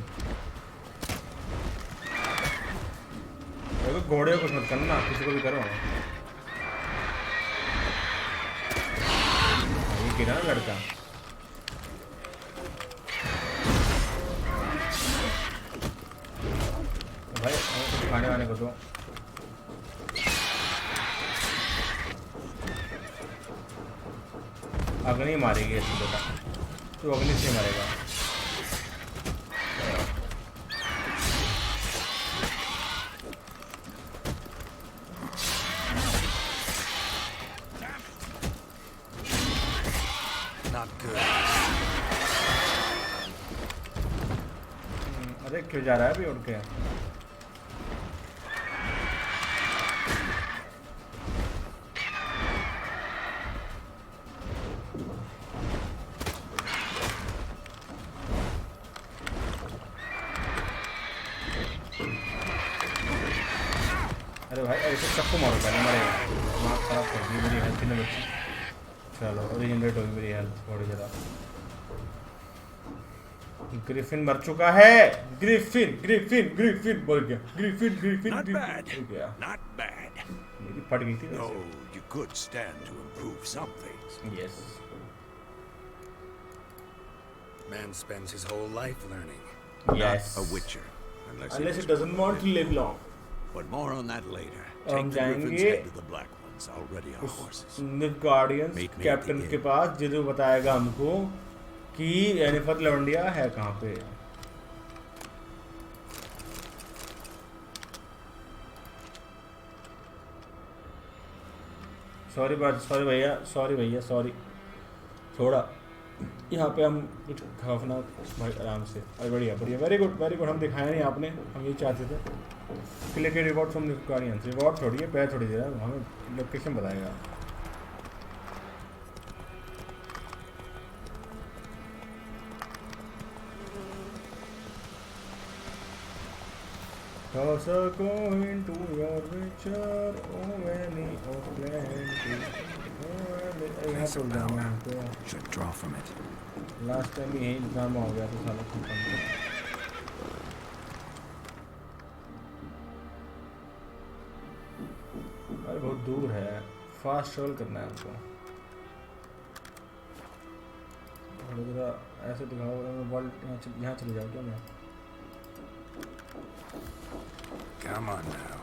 घोड़े को कुछ मत करना, किसी को भी करो। ये गिरा ना लड़का, भाई कुछ खाने वाने को दो। अग्नि मारेगी ऐसे बेटा, तो अग्नि से मारेगा। अरे क्यों जा रहा है अभी उड़ के? अरे भाई ऐसे सबको मारो पहले, मरेगा। दिमाग खराब कर दी मेरी हेल्थ ने बच्ची। चलो रीजनरेट होगी मेरी हेल्थ थोड़ी ज़्यादा। ग्रिफिन मर चुका है, ग्रिफिन बोल गया, ग्रिफिन Not bad. हो गया। Not bad. मेरी फट गई थी No, वैसे। you could stand to improve some things. Yes. Man spends his whole life learning. Yes. Not a witcher, Unless it doesn't want to live long. But more on that later. हम Take the Griffin's जाएंगे head to the Black Ones, already our horses. Guardians Meet me at captain the के inn. पास, जिसको बताएगा हमको कि एनिफत लवंडिया है कहाँ पे। सॉरी भैया थोड़ा यहाँ पे हम कुछ खाफना भाई आराम से। अरे बढ़िया वेरी गुड हम दिखाया नहीं आपने, हम ये चाहते थे। Click reward from guardians, reward थोड़ी है, पैर थोड़ी दे रहा है, हमें लोकेशन बताएगा। Toss a coin to your richer, oh many of plenty. यहाँ चल जाना है तो Should draw from it. Last time यही ड्रामा हो गया तो साला खत्म हो। अरे बहुत दूर है, फास्ट ट्रैवल करना है हमको। और जरा ऐसे दिखाओ, बॉल यहाँ चले जाओ क्या मैं? Come on now.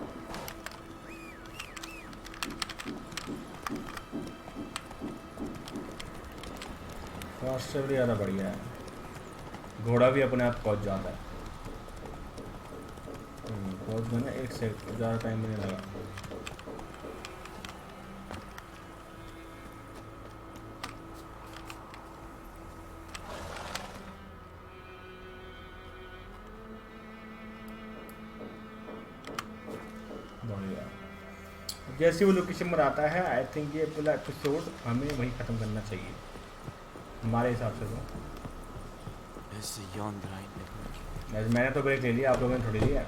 Fast travel ज़्यादा बढ़िया है, घोड़ा भी अपने आप पहुंच जाता है। पहुंच गया ना, 1 सेकंड ज़्यादा टाइम भी नहीं लगा। जैसे वो लोकेशन पर आता है, आई थिंक ये पूरा एपिसोड हमें वहीं ख़त्म करना चाहिए हमारे हिसाब से। तो मैंने तो ब्रेक ले लिया, आप लोगों ने थोड़ी लिया,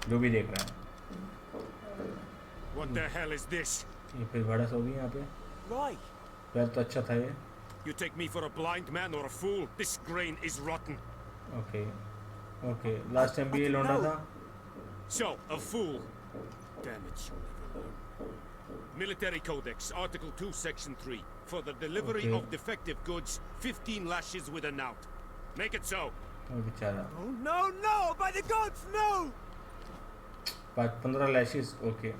जो भी देख रहा है। What the hell is this? ये फिर बड़ा सो गई यहाँ पे। Right. पहले तो अच्छा था ये। You take me for a blind man or a fool? This grain is rotten. Okay last time भी ये लौंडा था. So, a fool. Damn it, you'll never learn. Military Codex, Article 2, Section 3. For the delivery of defective goods, 15 lashes with a knout. Make it so. बेचारा. Oh no, no! By the gods, no! 15 lashes, okay.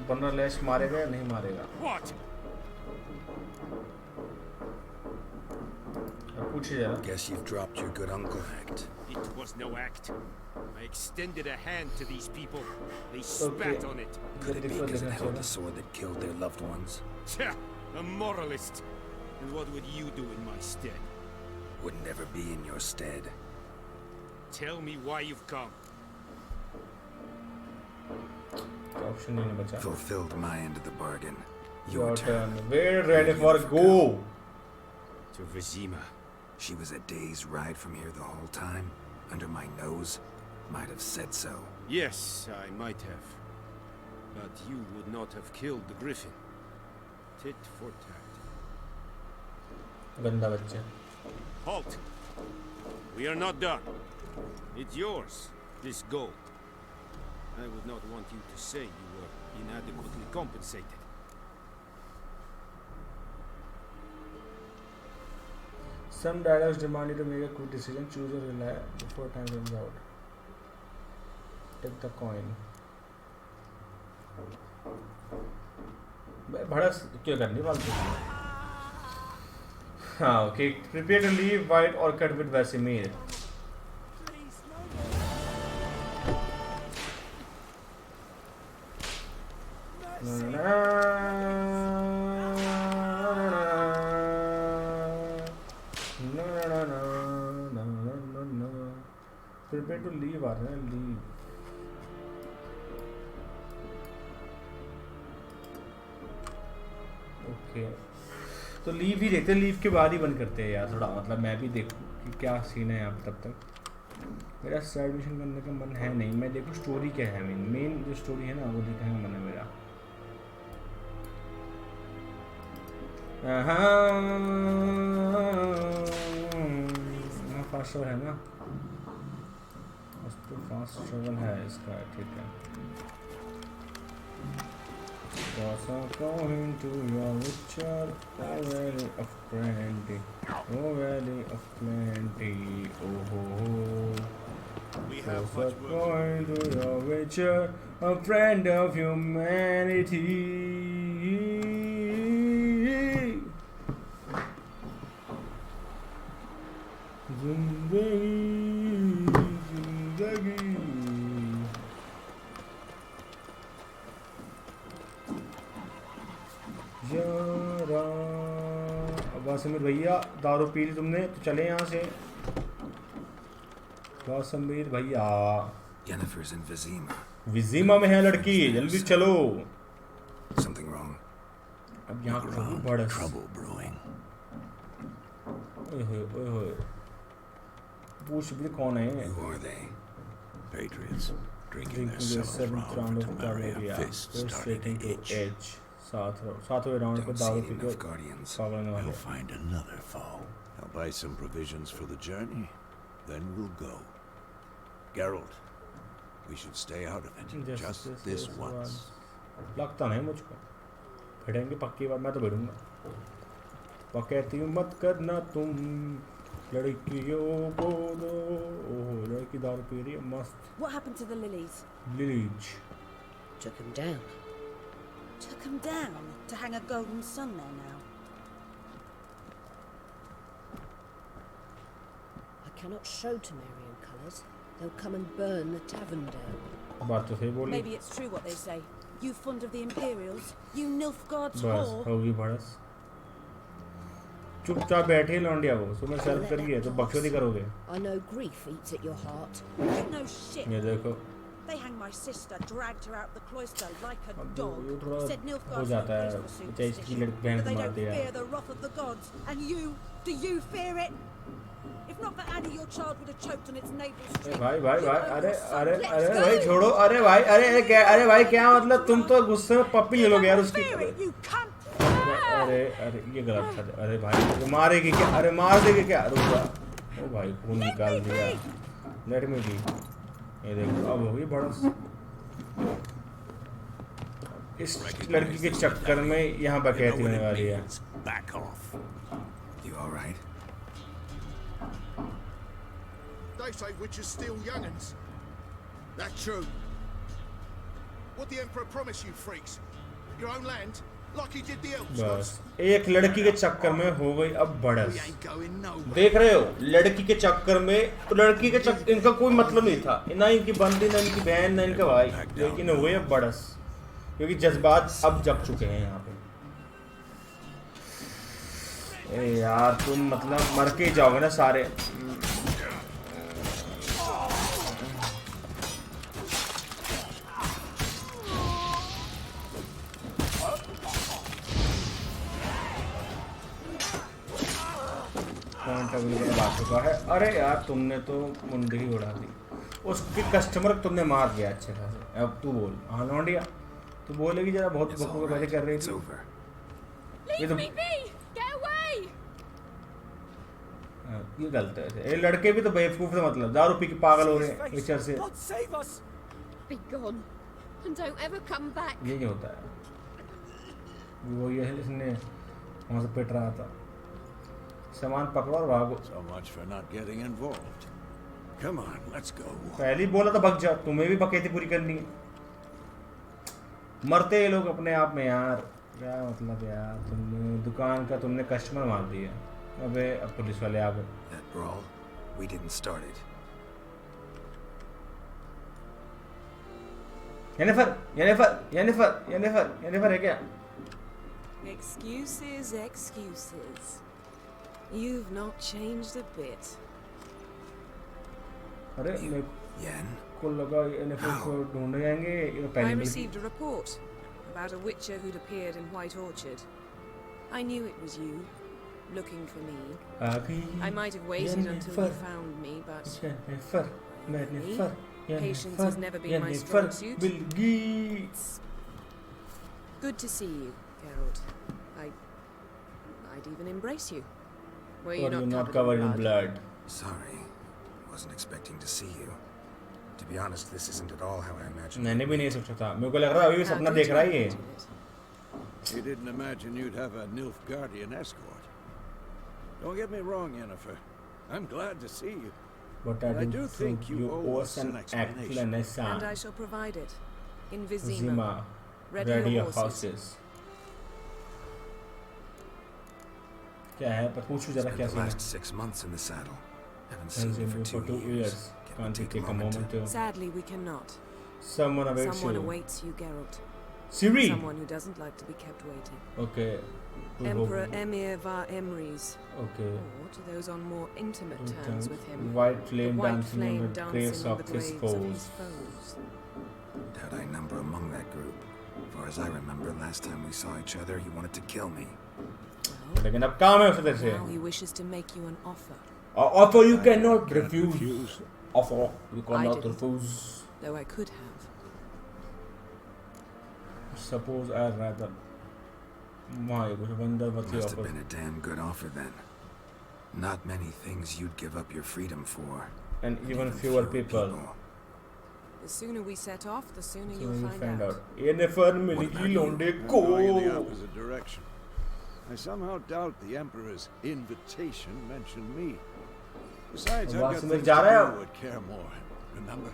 15 लैश मारेगा या नहीं मारेगा? What? पूछिए जरा. Guess you've dropped your good uncle act. It was no act. I extended a hand to these people. They spat on it. Could it be because it held the sword that killed their loved ones? Tja, a moralist. And what would you do in my stead? Would never be in your stead. Tell me why you've come. Option नहीं बचा. Fulfilled my end of the bargain. Your turn. We're ready for go. To Vizima. She was a day's ride from here the whole time. Under my nose. Might have said so. Yes, I might have. But you would not have killed the griffin. Tit for tat. गंदा बच्चा. Halt! We are not done. It's yours, this gold. I would not want you to say you were inadequately compensated. Some dialogues demand you to make a quick decision. Choose or rely before time runs out. Take the coin. भड़स क्यों करनी फालतू? हाँ, okay. Prepare to leave White Orchid with Vesemir. Prepare to leave आ रहा है, leave. Okay. तो leave ही देखते हैं, leave के बाद ही बंद करते हैं यार थोड़ा, मतलब मैं भी देखूं कि क्या सीन है यहाँ पे तब तक. मेरा साइड मिशन करने का मन है नहीं, मैं देखूं स्टोरी क्या है. मेन जो स्टोरी है ना वो देखने का मन है मेरा. फास्ट ट्रैवल है ना, तो फास्ट ट्रैवल है इसका, ठीक है. Going to your Redgear, oh valley of plenty, oh valley of plenty, oh ho ho. We have much work. Going to your Redgear, a friend of humanity. वासमीर भैया दारू P ली तुमने तो चले यहाँ से. वासमीर भैया Jennifer's in Vizima. विजिमा में है लड़की, जल्दी चलो. Something wrong? अब यहाँ पर बड़ा trouble brewing. ओए होए पूछ भी कौन है? Who are they? Patriots. Drinking their the seventh 7th round to of marry a Cavalry. fist starting to itch. edge. सातवें राउंड पे दारू पी के पागल We'll find another foe. I'll buy some provisions for the journey, then we'll go. Geralt, we should stay out of it. Just this once. लगता नहीं मुझको. भिड़ेंगे पक्की बात, मैं तो भिड़ूंगा. कहती हूँ मत करना तुम लड़कियों को दो. ओह लड़की दारू पी रही है मस्त. What happened to the lilies? Lilies. Took him down. Took him down to hang a golden sun there now. I cannot show Temerian colours. They'll come and burn the tavern down. बात तो सही बोली. Maybe it's true what they say. You fond of the Imperials? You Nilfgaard's बस whore? होगी भड़स. चुपचाप बैठे लौंडिया वो, सुबह सर्व करिए तो बकचोदी करोगे. I know grief eats at your heart. You know shit. ये देखो. They hanged my sister, dragged her out the cloister like a dog. थोड़ा Said हो Nilfgaard's जाता no है. place for चाहे इसकी superstition. बहन But को they मार don't दिया. fear the wrath of the gods. And you, do you fear it? If not for Annie, your child would have choked on its navel string. भाई अरे भाई छोड़ो. अरे भाई अरे भाई क्या मतलब, तुम तो गुस्से में पप्पी ले लोगे यार उसकी. अरे अरे ये गलत था। अरे भाई मारेगी क्या? अरे मार देगी क्या? रुका। ओ भाई खून निकाल दिया। Let me be. ये देखो अब होगी बड़ा। इस लड़की के चक्कर में यहाँ बकैती होने वाली है। You all right? They say witches steal young'uns. That's true. What the Emperor promised you freaks? Your own land? Like he did the elves. बस एक लड़की के चक्कर में हो गई अब बड़स। देख रहे हो लड़की के चक्कर में, तो लड़की के चक्कर इनका कोई मतलब नहीं था, ना इनकी बंदी, ना इनकी बहन, ना इनका भाई, लेकिन हुए अब बड़स क्योंकि जज्बात अब जग चुके हैं यहाँ पे। ए यार तुम मतलब मर के जाओगे ना सारे। आ चुका है। अरे यार तुमने तो मुंडी ही उड़ा दी। उसके कस्टमर तुमने मार दिया अच्छे खासे। अब तू बोल। हाँ लौंडिया तू बोलेगी जरा, बहुत बकू के बातें कर रही थी। ये तो ये गलत है। ये लड़के भी तो बेवकूफ से मतलब दारू पी के पागल हो रहे हैं विचर से। यही होता है। वो ये इसने वहाँ से पिट रहा था। सामान पकड़ो और भागो। So much for not getting involved. Come on, let's go. पहले बोला था भग जाओ, तुम्हें भी बकैती पूरी करनी है। मरते ये लोग अपने आप में यार, क्या मतलब यार, तुमने दुकान का तुमने कस्टमर मार दिया। अबे अब पुलिस वाले आ गए। That brawl, we didn't start it. Jennifer है क्या? Excuses. You've not changed a bit. अरे मेरे को लगा येनिफर को ढूंढने जाएंगे। I received a report about a witcher who'd appeared in White Orchard. I knew it was you, looking for me. I might have waited until you found me, but patience has never been my strong suit. It's good to see you, Geralt. I'd even embrace you. Were you not covered in blood? Sorry, wasn't expecting to see you. To be honest, this isn't at all how I imagined. मैंने भी नहीं सोचा था। मेरे को लग रहा है अभी भी सपना देख रहा है ये। You didn't imagine you'd have a Nilfgaardian escort. Don't get me wrong, Yennefer. I'm glad to see you. But I do think you owe us an explanation. And I shall provide it. In Vizima. Redgear horses. क्या है? पर पूछो जरा क्या scene है? Last 6 months in the saddle. Haven't seen you for 2 years. Can't take a moment to. Sadly, we cannot. Someone awaits you, Geralt. Siri. Someone who doesn't like to be kept waiting. Okay. Emperor Emir var Emrys. Okay. Or to those on more intimate terms with him. White flame dancing in the graves of his foes. Doubt I number among that group. Far as I remember, last time we saw each other, he wanted to kill me. लेकिन अब काम है उसे से। Now he wishes to make you an offer. Offer you cannot refuse. Offer you cannot refuse. Though I could have. Suppose I rather. My wonder what the Must offer. have been a damn good offer then. Not many things you'd give up your freedom for. And even fewer people. The sooner we set off, the sooner you'll find out. Yennefer मिलेगी लौंडे को। Going in the opposite direction. I somehow doubt the Emperor's invitation mentioned me. Besides, I've got things to do at Karamor. Remember?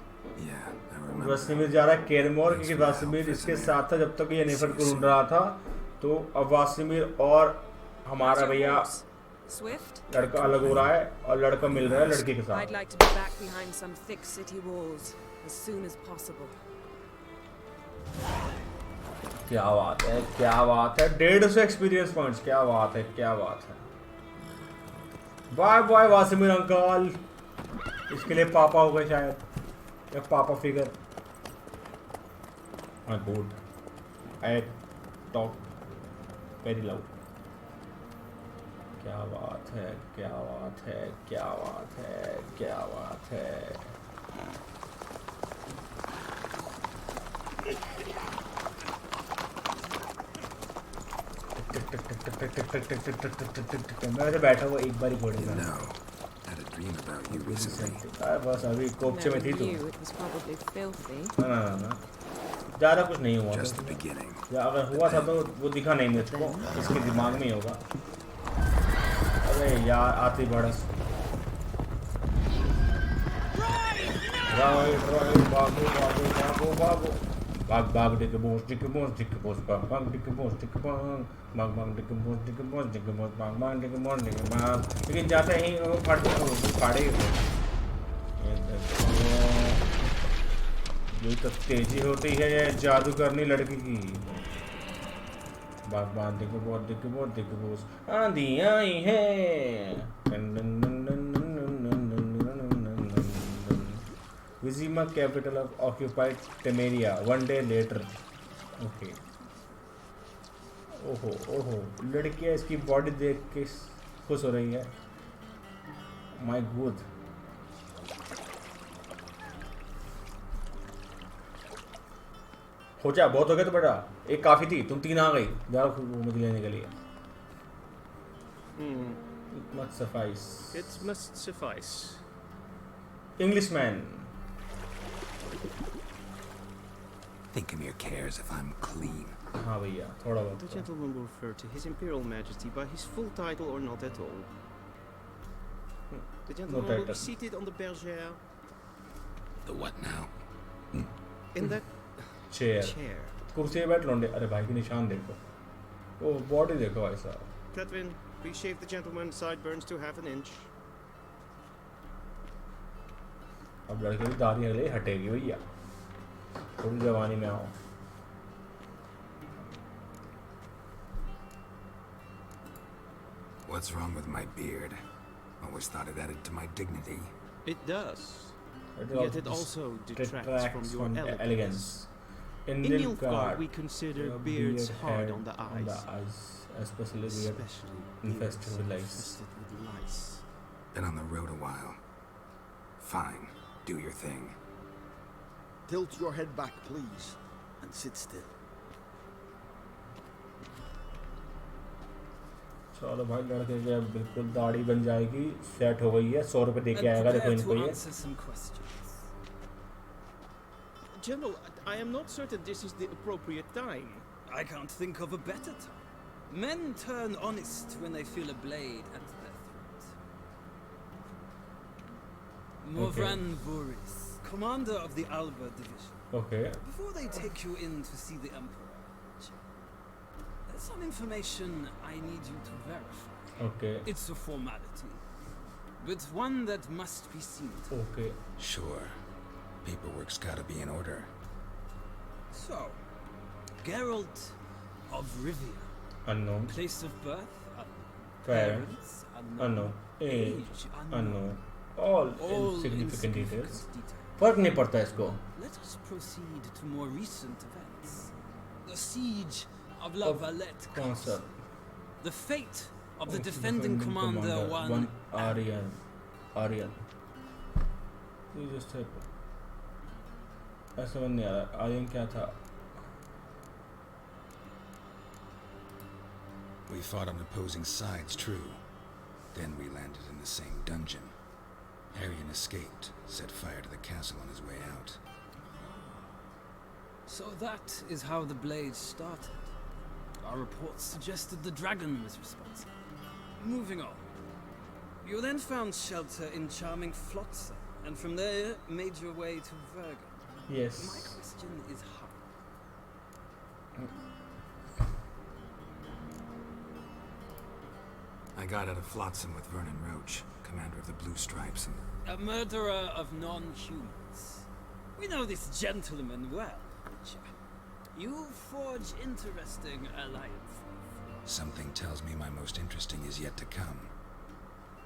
Yeah, I remember. वासिमिर जा रहा है केरमोर क्योंकि वासिमिर इसके साथ था जब तक ये येनिफर को ढूंढ रहा था। तो अब वासिमिर और हमारा भैया लड़का अलग हो रहा है और लड़का मिल रहा है लड़की के साथ। I'd like to be back behind some thick city walls as soon as possible. क्या बात है, क्या बात है। 150 एक्सपीरियंस पॉइंट्स, क्या बात है, क्या बात है। बाय बाय वासिमिर अंकल। इसके लिए पापा हो गए शायद, या पापा figure. My god, I talk very loud. क्या बात है, क्या बात है, क्या बात है, क्या बात है। मैं वैसे बैठा हुआ एक बार ही घोड़े You में know, had a dream about you recently. बस अभी कोपचे में थी तो Knowing you, it was probably filthy. ना ज़्यादा कुछ नहीं हुआ Just the beginning. या अगर हुआ था तो वो दिखा नहीं मुझको, इसके दिमाग में ही होगा। अरे यार आती बड़स भाग डिक बोस भाग लेकिन जाते ही वो फाड़े ये तो तेजी होती है जादू करनी लड़की की। बाग दिख बोस आंधी आई है। Vizima capital of occupied Temeria 1 day later. Okay. ओहो लड़कियाँ इसकी बॉडी देख के खुश हो रही है। My God. हो जा बहुत हो गया तो बेटा, एक काफी थी, तुम 3 आ गई जाओ मुझे लेने के लिए। It must suffice. It must suffice. Englishman. Think Amir cares if I'm clean. हाँ भैया थोड़ा बहुत। The gentleman will refer to His Imperial Majesty by his full title or not at all. The gentleman will be seated on the bergère. The what now? In that chair. कुर्सी पे बैठ लौंडे। अरे भाई की निशान देखो, ओ बॉडी देखो भाई साहब। Catherine, please shave the gentleman's sideburns to 1/2 inch. अब लड़के की दाढ़ी अगले हटेगी भैया, थोड़ी जवानी में आओ। What's wrong with my beard? Always thought it added to my dignity. It does. Yet it also detracts from your elegance. In Nilfgaard, we consider beards hard on the eyes. Especially infested with lice. Been on the road a while. Fine, do your thing. Tilt your head back, please, and sit still. चलो भाई लड़के के बिल्कुल दाढ़ी बन जाएगी, set हो गई है। 100 रुपए दे के आएगा देखो इनको ये। General, I am not certain this is the appropriate time. I can't think of a better time. Men turn honest when they feel a blade at their throat. Morvran Boris, commander of the Alba division. Okay. Before they take you in to see the Emperor, there's some information I need you to verify. Okay. It's a formality, but one that must be seen to. Okay. Sure. Paperwork's gotta be in order. So, Geralt of Rivia. Unknown. Place of birth unknown. Parents unknown. Age unknown. All insignificant details. फर्क नहीं पड़ता इसको। Let us proceed to more recent events. The siege of La Valette Castle. The fate of the defending commander, one Arian. You just said. ऐसा नहीं आ रहा। आर्यन क्या था? We fought on opposing sides, true. Then we landed in the same dungeon. Arian escaped, set fire to the castle on his way out. So that is how the blade started. Our reports suggested the dragon was responsible. Moving on. You then found shelter in charming Flotsam, and from there made your way to Vergen. Yes. My question is how? I got out of Flotsam with Vernon Roach, commander of the Blue Stripes, and... A murderer of non-humans. We know this gentleman well, Redgear. You forge interesting alliances. Something tells me my most interesting is yet to come.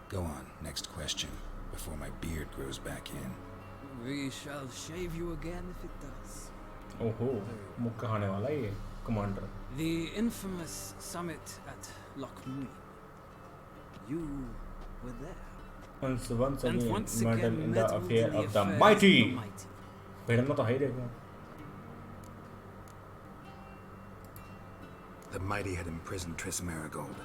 Go on, next question, before my beard grows back in. We shall shave you again if it does. ओहो मुक्का खाने वाला ये commander. The infamous summit at Lochmuin. You were there. Once again, meddled in the affair of the mighty. भिड़ना तो है ही देखो। The Mighty had imprisoned Triss Marigold.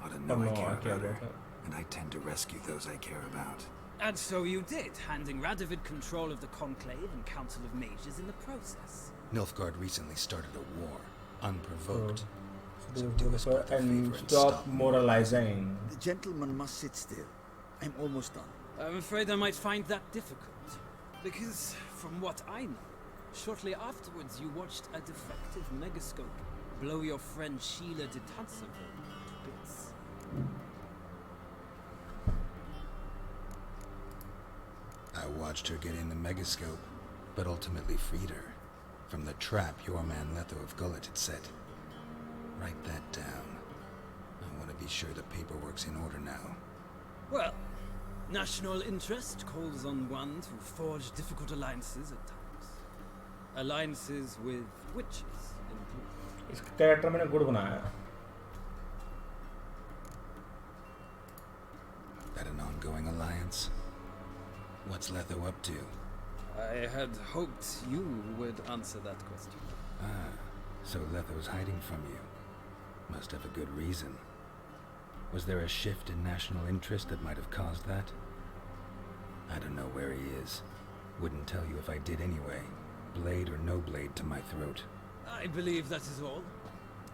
Ought to know I care about her, and I tend to rescue those I care about. And so you did, handing Radovid control of the Conclave and Council of Mages in the process. Nilfgaard recently started a war, unprovoked. So do us both a favor and stop moralizing. The gentleman must sit still. I'm almost done. I'm afraid I might find that difficult. Because, from what I know, shortly afterwards you watched a defective megascope blow your friend Sheila de Tanserville to bits. I watched her get in the megascope, but ultimately freed her from the trap your man Letho of Gullet had set. Write that down. I want to be sure the paperwork's in order now. Well, national interest calls on one to forge difficult alliances at times. Alliances with witches included. इस character मैंने good बनाया. That an ongoing alliance? What's Letho up to? I had hoped you would answer that question. Ah, so Letho's hiding from you. Must have a good reason. Was there a shift in national interest that might have caused that? I don't know where he is. Wouldn't tell you if I did anyway. Blade or no blade to my throat. I believe that is all.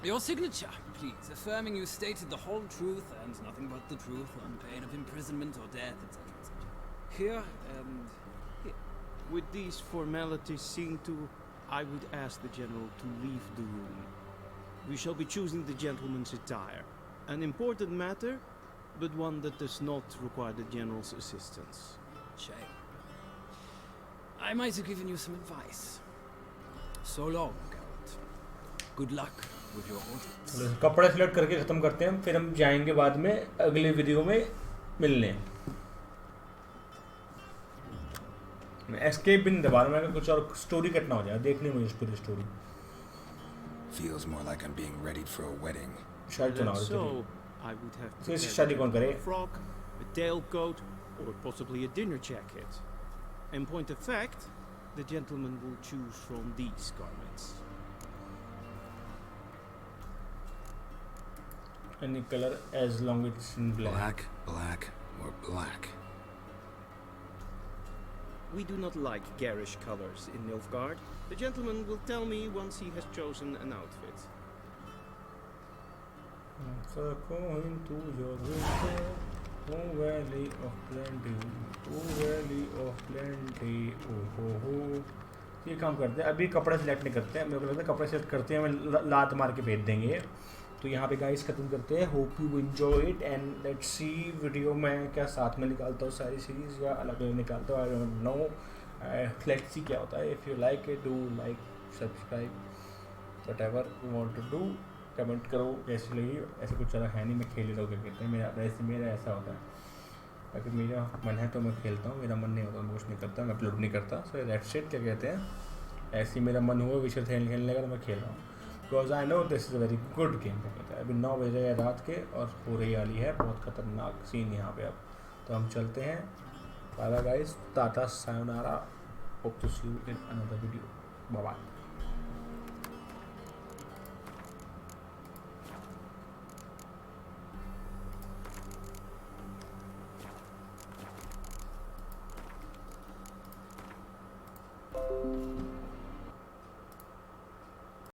Your signature, please, affirming you stated the whole truth and nothing but the truth on pain of imprisonment or death, etc., etc. Here and here. With these formalities seen to, I would ask the General to leave the room. We shall be choosing the gentleman's attire. An important matter, but one that does not require the General's assistance. Shame. I might have given you some advice. So long, Geralt. Good luck with your audience. कपड़े select करके ख़त्म करते हैं, फिर हम जाएंगे बाद में अगले वीडियो में मिलने. एस्केप भी नहीं दबा रहा मैं, कुछ और स्टोरी कटना हो जाए, देखने मुझे पूरी story. Feels more like I'm being readied for a wedding. शायद तो ना हो. So, I would have तो इस शादी कौन करे? a frock, a tailcoat, or possibly a dinner jacket. In point of fact, the gentleman will choose from these garments. Any color as long as it's in black. Black, black, or black. We do not like garish colors in Nilfgaard. The gentleman will tell me once he has chosen an outfit. Going to your river, oh valley of plenty, oh valley of plenty, oh ho ho. ये काम करते हैं. अभी कपड़े select नहीं करते हैं, मेरे को लगता है कपड़े सिलेक्ट करते हैं हमें लात मार के भेज देंगे. तो यहाँ पे गाइस ख़त्म करते हैं. Hope you enjoy it and let's see video में क्या साथ में निकालता हूँ सारी सीरीज़ या अलग अलग निकालता हूँ. I don't know. Let's see क्या होता है. If you like it do like subscribe whatever you want to do. Comment करो कैसी लगी. ऐसे कुछ ज़्यादा है नहीं, मैं खेल ही रहा हूँ. क्या कहते हैं मेरा ऐसा होता है. अगर मेरा मन है तो मैं खेलता हूँ, मेरा मन नहीं होता मैं कुछ नहीं करता, मैं अपलोड नहीं करता. So that's it. क्या कहते हैं, ऐसे मेरा मन हुआ विशेष खेलने का तो मैं खेल रहा हूँ. Because I know this is a very good game. क्या कहते हैं, अभी 9 बज रहे हैं रात के और हो रही वाली है बहुत ख़तरनाक सीन यहाँ पे अब. तो हम चलते हैं. बाय बाय गाइस, टाटा सायोनारा. Hope to see you in another video. Bye bye.